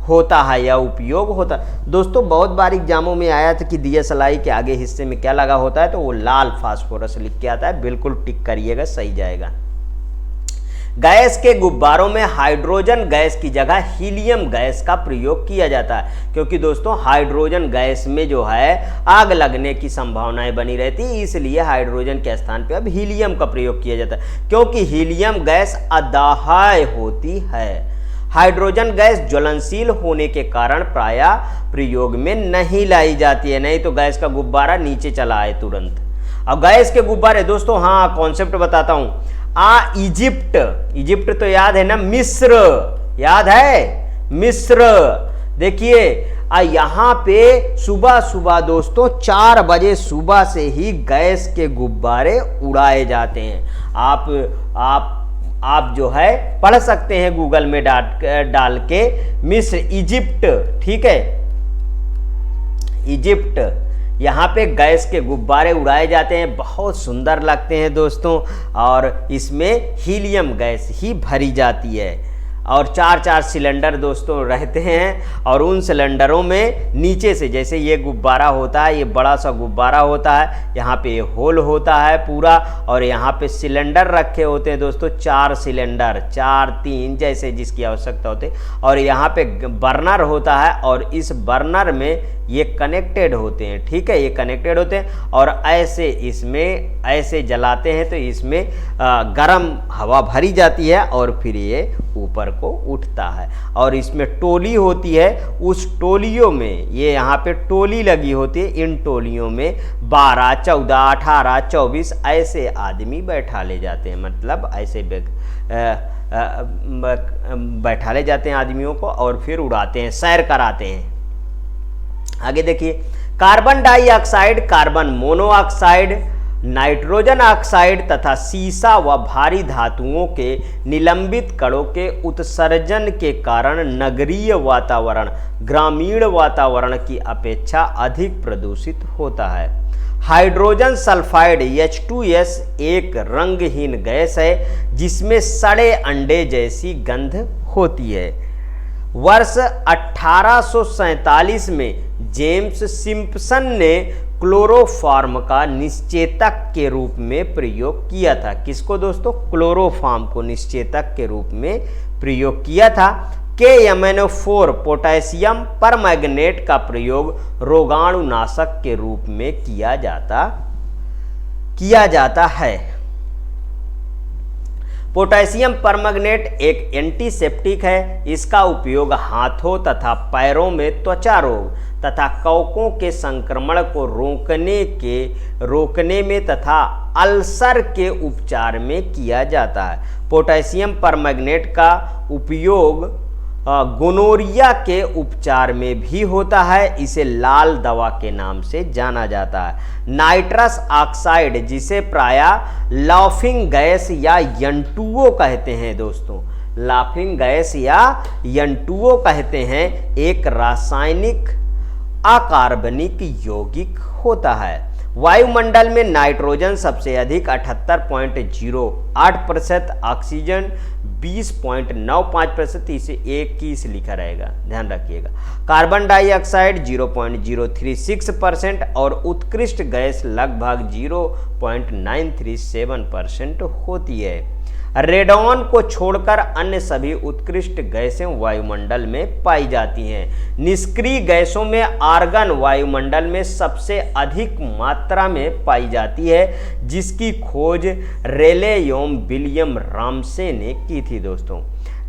होता है या उपयोग होता है। दोस्तों बहुत बार एग्जामों में आया था कि दिया सलाई के आगे हिस्से में क्या लगा होता है, तो वो लाल फास्फोरस लिख के आता है, बिल्कुल टिक करिएगा, सही जाएगा। गैस के गुब्बारों में हाइड्रोजन गैस की जगह हीलियम गैस का प्रयोग किया जाता है, क्योंकि दोस्तों हाइड्रोजन गैस में जो है आग लगने की संभावनाएं बनी रहती है, इसलिए हाइड्रोजन के स्थान पे अब हीलियम का प्रयोग किया जाता है, क्योंकि हीलियम गैस अदाह्य होती है। हाइड्रोजन गैस ज्वलनशील होने के कारण प्रायः प्रयोग में नहीं लाई जाती है, नहीं तो गैस का गुब्बारा नीचे चला आए तुरंत। अब गैस के गुब्बारे दोस्तों, हाँ कॉन्सेप्ट बताता हूं। इजिप्ट तो याद है ना, मिस्र याद है, मिस्र। देखिए यहाँ पे सुबह सुबह दोस्तों 4 बजे सुबह से ही गैस के गुब्बारे उड़ाए जाते हैं। आप जो है पढ़ सकते हैं गूगल में डाल के, मिस्र, इजिप्ट, ठीक है, इजिप्ट, यहाँ पे गैस के गुब्बारे उड़ाए जाते हैं, बहुत सुंदर लगते हैं दोस्तों, और इसमें हीलियम गैस ही भरी जाती है। और 4-4 सिलेंडर दोस्तों रहते हैं, और उन सिलेंडरों में नीचे से, जैसे ये गुब्बारा होता है, ये बड़ा सा गुब्बारा होता है, यहाँ पे होल होता है पूरा, और यहाँ पे सिलेंडर रखे होते हैं दोस्तों, 4 सिलेंडर, 4-3 जैसे जिसकी आवश्यकता होती है, और यहाँ पे बर्नर होता है, और इस बर्नर में ये कनेक्टेड होते हैं, ठीक है, ये कनेक्टेड होते हैं, और ऐसे इसमें ऐसे जलाते हैं तो इसमें गर्म हवा भरी जाती है, और फिर ये ऊपर को उठता है, और इसमें टोली होती है। उस टोलियों में, ये यहाँ पे टोली लगी होती है, इन टोलियों में 12, 14, 18, 24 ऐसे आदमी बैठा ले जाते हैं, मतलब ऐसे बैठा ले जाते हैं आदमियों को, और फिर उड़ाते हैं, सैर कराते हैं। आगे देखिए, carbon dioxide, carbon monoxide, nitrogen oxide तथा सीसा व भारी धातुओं के निलंबित कणों के उत्सर्जन के कारण नगरीय वातावरण ग्रामीण वातावरण की अपेक्षा अधिक प्रदूषित होता है। हाइड्रोजन सल्फाइड H2S एक रंगहीन गैस है जिसमें सड़े अंडे जैसी गंध होती है। वर्ष 1847 में जेम्स सिम्पसन ने क्लोरोफॉर्म का निश्चेतक के रूप में प्रयोग किया था। किसको दोस्तों? क्लोरोफॉर्म को निश्चेतक के रूप में प्रयोग किया था। KMnO4 पोटेशियम परमैंगनेट का प्रयोग रोगाणुनाशक के रूप में किया जाता है। पोटेशियम परमैंगनेट एक एंटीसेप्टिक है। इसका उपयोग हाथों तथा पैरों में त्वचा रोग तथा कवकों के संक्रमण को रोकने में तथा अल्सर के उपचार में किया जाता है। पोटेशियम परमैंगनेट का उपयोग गोनोरिया के उपचार में भी होता है। इसे लाल दवा के नाम से जाना जाता है। नाइट्रस ऑक्साइड, जिसे प्रायः लाफिंग गैस या N2O कहते हैं दोस्तों, लाफिंग गैस या N2O कहते हैं, एक रासायनिक अकार्बनिक यौगिक होता है। वायुमंडल में नाइट्रोजन सबसे अधिक 78.08%, ऑक्सीजन 20.95%, इसे 21 लिखा रहेगा, ध्यान रखिएगा। कार्बन डाइऑक्साइड 0.036% और उत्कृष्ट गैस लगभग 0.937% होती है। रेडॉन को छोड़कर अन्य सभी उत्कृष्ट गैसें वायुमंडल में पाई जाती हैं। निष्क्रिय गैसों में आर्गन वायुमंडल में सबसे अधिक मात्रा में पाई जाती है, जिसकी खोज रेले एवं विलियम रामसे ने की थी दोस्तों।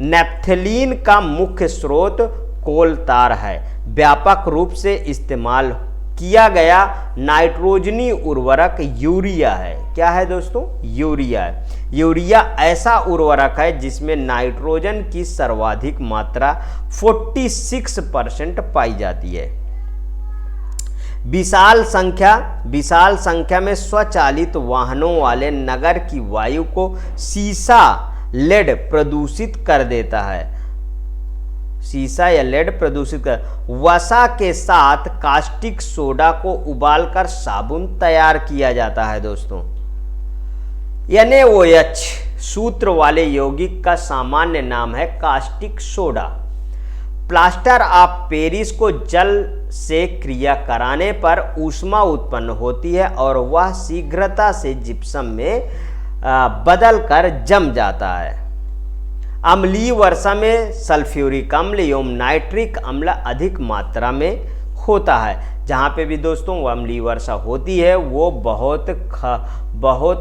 नैप्थलीन का मुख्य स्रोत कोल तार है। व्यापक रूप से इस्तेमाल किया गया नाइट्रोजनी उर्वरक यूरिया है। क्या है दोस्तों? यूरिया है। यूरिया ऐसा उर्वरक है जिसमें नाइट्रोजन की सर्वाधिक मात्रा 46% पाई जाती है। विशाल संख्या में स्वचालित वाहनों वाले नगर की वायु को सीसा लेड प्रदूषित कर देता है। सीसा या लेड प्रदूषित कर। वसा के साथ कास्टिक सोडा को उबालकर साबुन तैयार किया जाता है दोस्तों। NaOH सूत्र वाले यौगिक का सामान्य नाम है caustic soda. Plaster of Paris को जल से क्रिया कराने पर ऊष्मा उत्पन्न होती है और वह शीघ्रता से जिप्सम में बदलकर जम जाता है। अम्लीय वर्षा में सल्फ्यूरिक अम्ल एवं नाइट्रिक अम्ल अधिक मात्रा में होता है। जहाँ पे भी दोस्तों अम्लीय वर्षा होती है वो बहुत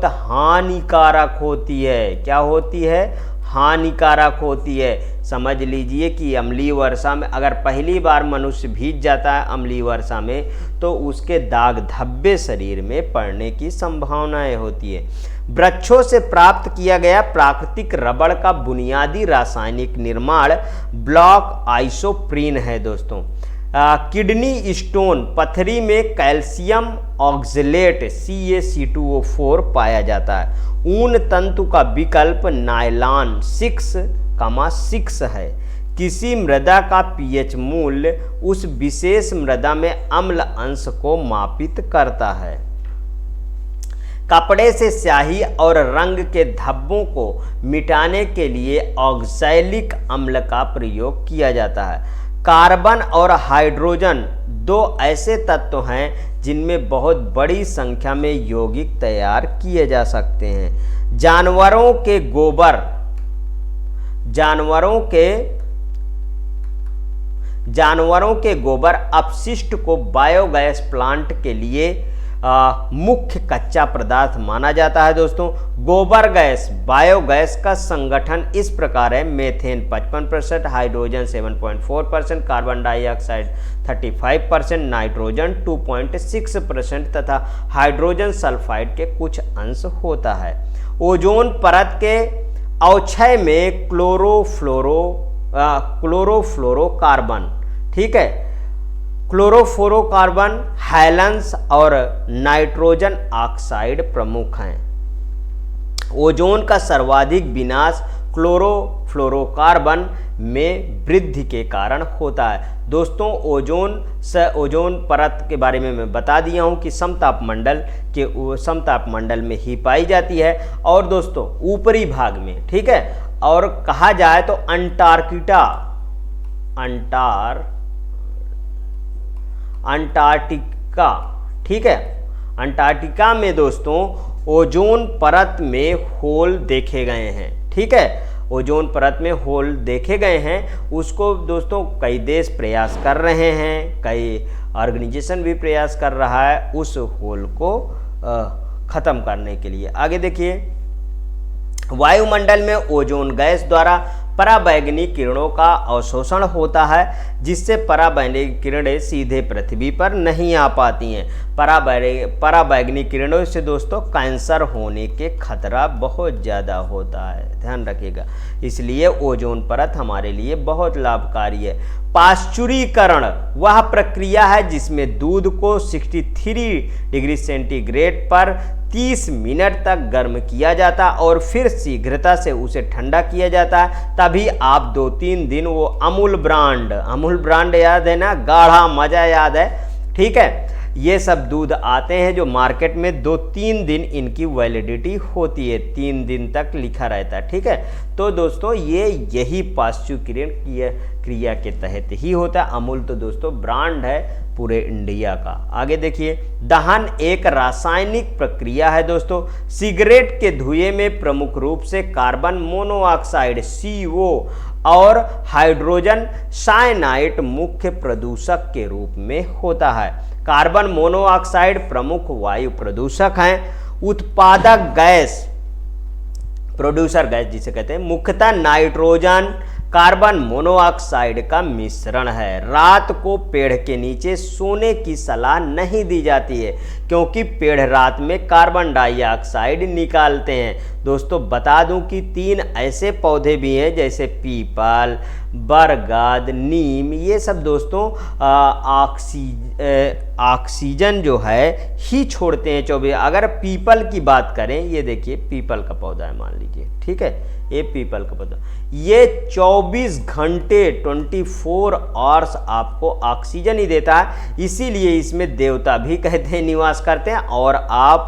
हानिकारक होती है। क्या होती है? हानिकारक होती है। समझ लीजिए कि अम्लीय वर्षा में अगर पहली बार मनुष्य भीग जाता है अम्लीय वर्षा में, तो उसके दाग धब्बे शरीर में पड़ने की संभावनाएं होती है। वृक्षों से प्राप्त किया गया प्राकृतिक रबड़ का बुनियादी रासायनिक निर्माण ब्लॉक आइसोप्रीन है दोस्तों। किडनी स्टोन पथरी में कैल्शियम ऑक्जेलेट CaC2O4 पाया जाता है। ऊन तंतु का विकल्प नायलॉन 6,6 है। किसी मृदा का pH मूल्य उस विशेष मृदा में अम्ल अंश को मापित करता है। कपड़े से स्याही और रंग के धब्बों को मिटाने के लिए ऑक्सैलिक अम्ल का प्रयोग किया जाता है। कार्बन और हाइड्रोजन दो ऐसे तत्व हैं जिनमें बहुत बड़ी संख्या में यौगिक तैयार किए जा सकते हैं। जानवरों के गोबर अपशिष्ट को बायोगैस प्लांट के लिए मुख्य कच्चा पदार्थ माना जाता है दोस्तों। गोबर गैस बायोगैस का संगठन इस प्रकार है: methane 55%, hydrogen 7.4%, carbon dioxide 35%, nitrogen 2.6% तथा हाइड्रोजन सल्फाइड के कुछ अंश होता है। ओजोन परत के अवक्षय में क्लोरोफ्लोरोकार्बन, ठीक है, क्लोरोफ्लोरोकार्बन, हैलेंस और नाइट्रोजन ऑक्साइड प्रमुख हैं। ओजोन का सर्वाधिक विनाश क्लोरोफ्लोरोकार्बन में वृद्धि के कारण होता है। दोस्तों ओजोन परत के बारे में मैं बता दिया हूं कि समताप मंडल में ही पाई जाती है और दोस्तों ऊपरी भाग में, ठीक है। और कहा जाए तो अंटार्कटिका, ठीक है, अंटार्कटिका में दोस्तों ओजोन परत में होल देखे गए हैं, ठीक है, ओजोन परत में होल देखे गए हैं। उसको दोस्तों कई देश प्रयास कर रहे हैं, कई ऑर्गेनाइजेशन भी प्रयास कर रहा है उस होल को ख़त्म करने के लिए। आगे देखिए, वायुमंडल में ओजोन गैस द्वारा पराबैंगनी किरणों का अवशोषण होता है, जिससे पराबैंगनी किरणें सीधे पृथ्वी पर नहीं आ पाती हैं। पराबैंगनी किरणों से दोस्तों कैंसर होने के खतरा बहुत ज़्यादा होता है, ध्यान रखिएगा। इसलिए ओजोन परत हमारे लिए बहुत लाभकारी है। पाश्चुरीकरण वह प्रक्रिया है जिसमें दूध को 63 डिग्री सेंटीग्रेड पर 30 मिनट तक गर्म किया जाता और फिर शीघ्रता से उसे ठंडा किया जाता है। तभी आप 2-3 दिन वो अमूल ब्रांड याद है ना, गाढ़ा मजा याद है, ठीक है। ये सब दूध आते हैं जो मार्केट में 2-3 दिन इनकी वैलिडिटी होती है, 3 दिन तक लिखा रहता है, ठीक है। तो दोस्तों यही पाश्चुरीकरण क्रिया के तहत ही होता है। अमूल तो दोस्तों ब्रांड है पूरे इंडिया का। आगे देखिए, दहन एक रासायनिक प्रक्रिया है दोस्तों। सिगरेट के धुएं में प्रमुख रूप से कार्बन मोनोऑक्साइड CO और हाइड्रोजन साइनाइड मुख्य प्रदूषक के रूप में होता है। कार्बन मोनोऑक्साइड प्रमुख वायु प्रदूषक हैं। उत्पादक गैस, प्रोड्यूसर गैस जिसे कहते हैं, मुख्यतः नाइट्रोजन कार्बन मोनोऑक्साइड का मिश्रण है। रात को पेड़ के नीचे सोने की सलाह नहीं दी जाती है, क्योंकि पेड़ रात में कार्बन डाइऑक्साइड निकालते हैं। दोस्तों बता दूं कि 3 ऐसे पौधे भी हैं जैसे पीपल, बरगद, नीम, ये सब दोस्तों ऑक्सीजन जो है ही छोड़ते हैं 24। अगर पीपल की बात करें, ये देखिए पीपल का पौधा है मान लीजिए, ठीक है, ये पीपल का पौधा, ये 24 घंटे 24 आवर्स आपको ऑक्सीजन ही देता है। इसीलिए इसमें देवता भी कहते हैं निवास करते हैं और आप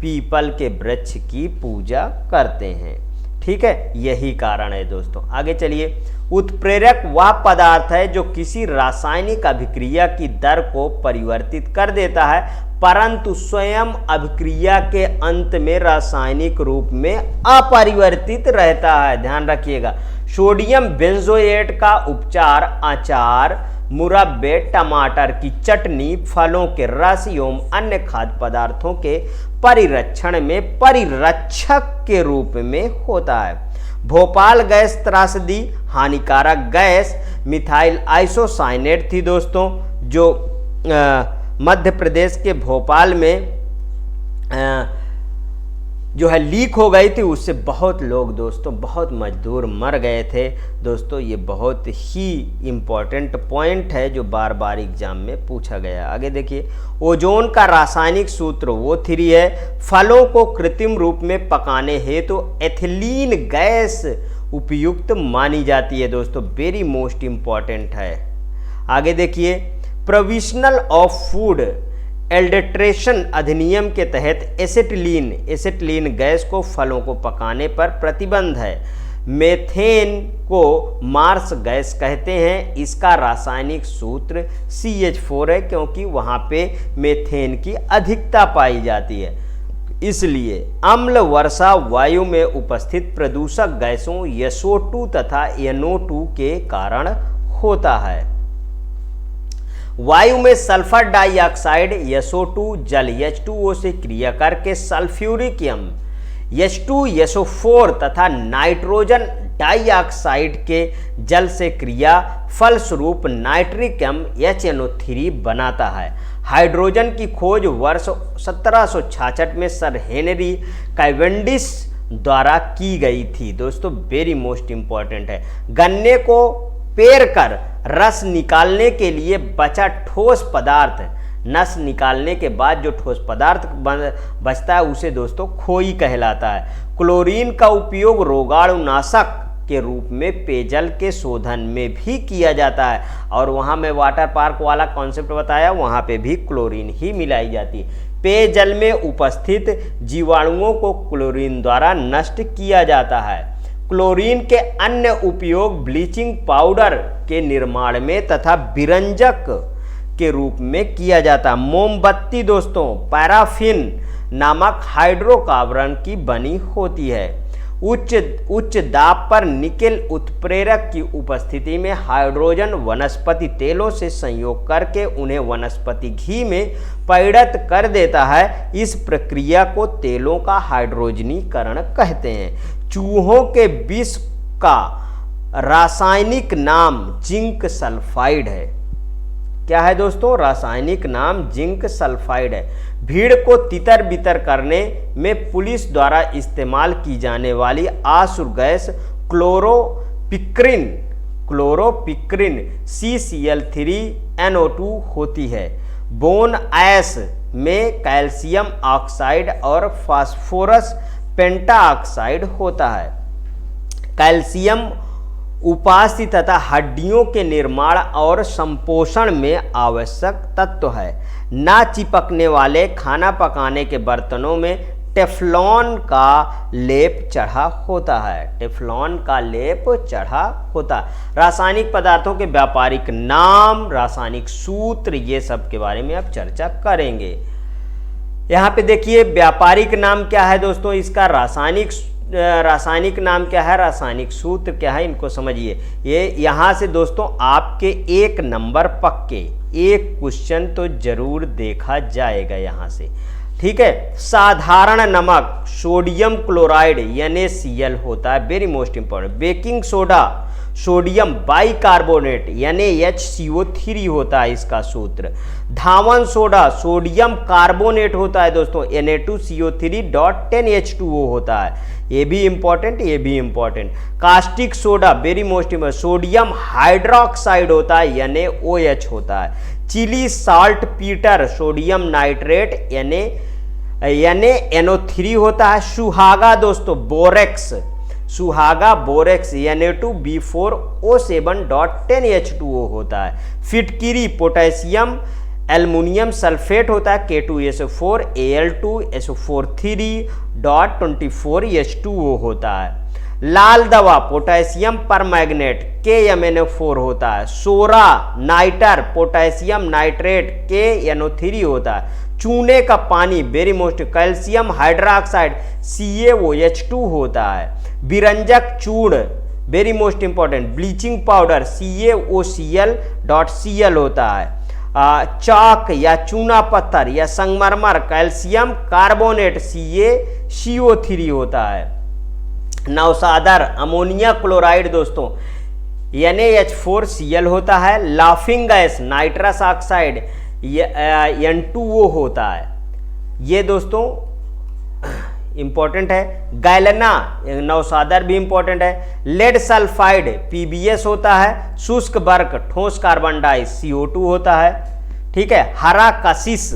पीपल के वृक्ष की पूजा करते हैं, ठीक है, यही कारण है दोस्तों। आगे चलिए, उत्प्रेरक वह पदार्थ है जो किसी रासायनिक अभिक्रिया की दर को परिवर्तित कर देता है, परंतु स्वयं अभिक्रिया के अंत में रासायनिक रूप में अपरिवर्तित रहता है, ध्यान रखिएगा। सोडियम बेंजोएट का उपचार अचार, मुरब्बे, टमाटर की चटनी, फलों के रस एवं अन्य खाद्य पदार्थों के परिरक्षण में परिरक्षक के रूप में होता है। भोपाल गैस त्रासदी हानिकारक गैस मिथाइल आइसोसाइनेट थी दोस्तों, जो मध्य प्रदेश के भोपाल में जो है लीक हो गई थी। उससे बहुत लोग दोस्तों, बहुत मजदूर मर गए थे दोस्तों। ये बहुत ही इम्पॉर्टेंट पॉइंट है जो बार बार एग्जाम में पूछा गया। आगे देखिए, ओजोन का रासायनिक सूत्र O3 है। फलों को कृत्रिम रूप में पकाने हेतु तो एथिलीन गैस उपयुक्त मानी जाती है दोस्तों, वेरी मोस्ट इम्पॉर्टेंट है। आगे देखिए, प्रोविजनल ऑफ फूड एडल्ट्रेशन अधिनियम के तहत एसिटिलीन गैस को फलों को पकाने पर प्रतिबंध है। मेथेन को मार्स गैस कहते हैं। इसका रासायनिक सूत्र CH4 है, क्योंकि वहाँ पे मेथेन की अधिकता पाई जाती है। इसलिए अम्ल वर्षा वायु में उपस्थित प्रदूषक गैसों SO2 तथा NO2 के कारण होता है। वायु में सल्फर डाइऑक्साइड SO2 जल H2O से क्रिया करके सल्फ्यूरिक अम्ल H2SO4 तथा नाइट्रोजन डाइऑक्साइड के जल से क्रिया फलस्वरूप नाइट्रिक अम्ल HNO3 बनाता है। हाइड्रोजन की खोज वर्ष 1766 में सर हेनरी कैवेंडिश द्वारा की गई थी दोस्तों, वेरी मोस्ट इंपॉर्टेंट है। गन्ने को पेर कर रस निकालने के लिए बचा ठोस पदार्थ, नस निकालने के बाद जो ठोस पदार्थ बचता है उसे दोस्तों खोई कहलाता है। क्लोरीन का उपयोग रोगाणुनाशक के रूप में पेयजल के शोधन में भी किया जाता है, और वहाँ मैं वाटर पार्क वाला कॉन्सेप्ट बताया, वहाँ पे भी क्लोरीन ही मिलाई जाती है। पेयजल में उपस्थित जीवाणुओं को क्लोरीन द्वारा नष्ट किया जाता है। क्लोरीन के अन्य उपयोग ब्लीचिंग पाउडर के निर्माण में तथा विरंजक के रूप में किया जाता। मोमबत्ती दोस्तों पैराफिन नामक हाइड्रोकार्बन की बनी होती है। उच्च दाब पर निकेल उत्प्रेरक की उपस्थिति में हाइड्रोजन वनस्पति तेलों से संयोग करके उन्हें वनस्पति घी में परिणत कर देता है। इस प्रक्रिया को तेलों का हाइड्रोजनीकरण कहते हैं। चूहों के विष का रासायनिक नाम जिंक सल्फाइड है। क्या है दोस्तों? रासायनिक नाम जिंक सल्फाइड है। भीड़ को तितर बितर करने में पुलिस द्वारा इस्तेमाल की जाने वाली आसुर गैस क्लोरोपिक्रिन CCl3NO2 होती है। बोन ऐश में कैल्शियम ऑक्साइड और फास्फोरस पेंटाऑक्साइड होता है। कैल्शियम उपास्थि तथा हड्डियों के निर्माण और संपोषण में आवश्यक तत्व है। ना चिपकने वाले खाना पकाने के बर्तनों में टेफ्लॉन का लेप चढ़ा होता है। टेफ्लॉन का लेप चढ़ा होता है। रासायनिक पदार्थों के व्यापारिक नाम, रासायनिक सूत्र, ये सब के बारे में अब चर्चा करेंगे। यहाँ पे देखिए व्यापारिक नाम क्या है दोस्तों, इसका रासायनिक नाम क्या है, रासायनिक सूत्र क्या है, इनको समझिए। ये यहाँ से दोस्तों आपके 1 नंबर पक्के एक क्वेश्चन तो जरूर देखा जाएगा यहाँ से, ठीक है। साधारण नमक सोडियम क्लोराइड NaCl होता है, very most important. Baking soda sodium bicarbonate NaHCO3 होता है इसका सूत्र। धावन सोडा सोडियम कार्बोनेट होता है दोस्तों, Na2CO3.10H2O होता है, ये भी important. Caustic soda very most important, sodium hydroxide होता है, NaOH होता है। Chile saltpetre sodium nitrate NaNO3 होता है। सुहागा दोस्तों बोरेक्स Na2B4O7.10H2O होता है। फिटकिरी पोटेशियम एल्युमिनियम सल्फेट होता है, K2SO4 Al2SO4 3.24H2O होता है। लाल दवा पोटेशियम परमैंगनेट KMnO4 होता है। सोरा नाइटर पोटेशियम नाइट्रेट KNO3 होता है। चूने का पानी very most calcium hydroxide CaOH2 होता है। विरंजक चूर्ण very most important, bleaching powder CaOCl.Cl होता है। चाक या चूना पत्थर या संगमरमर कैल्शियम कार्बोनेट CaCO3 होता है। नौसादर अमोनिया क्लोराइड दोस्तों NaH4Cl होता है। Laughing gas nitrous oxide N2O होता है, ये दोस्तों इंपॉर्टेंट है। गैलेना नौसादर भी इंपॉर्टेंट है। लेड सल्फाइड PbS होता है। शुष्क बर्क ठोस कार्बन डाई CO2 होता है, ठीक है। हरा कशिश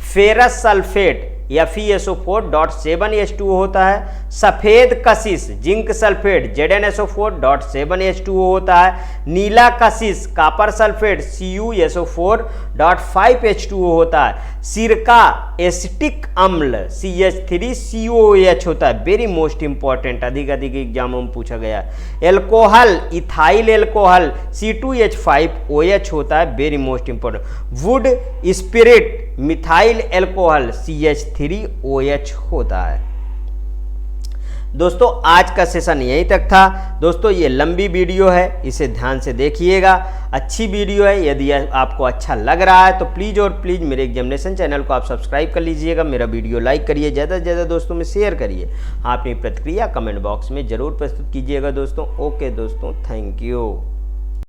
फेरस सल्फेट FeSO4.7H2O होता है। सफेद कशिश जिंक सल्फेट ZnSO4.7H2O होता है। नीला कशिश कॉपर सल्फेट CuSO4.5H2O होता है। सिरका एसिटिक अम्ल CH3COOH होता है, वेरी मोस्ट इंपॉर्टेंट, अधिक एग्जामों में पूछा गया। एल्कोहल इथाइल एल्कोहल C2H5OH होता है, very most important. Would spirit methyl alcohol CH3OH होता है। दोस्तों आज का सेशन यहीं तक था। दोस्तों ये लंबी वीडियो है, इसे ध्यान से देखिएगा, अच्छी वीडियो है। यदि आपको अच्छा लग रहा है तो प्लीज़ और प्लीज़ मेरे एग्जामिनेशन चैनल को आप सब्सक्राइब कर लीजिएगा, मेरा वीडियो लाइक करिए, ज़्यादा से ज़्यादा दोस्तों में शेयर करिए। अपनी प्रतिक्रिया कमेंट बॉक्स में ज़रूर प्रस्तुत कीजिएगा दोस्तों। ओके दोस्तों, थैंक यू।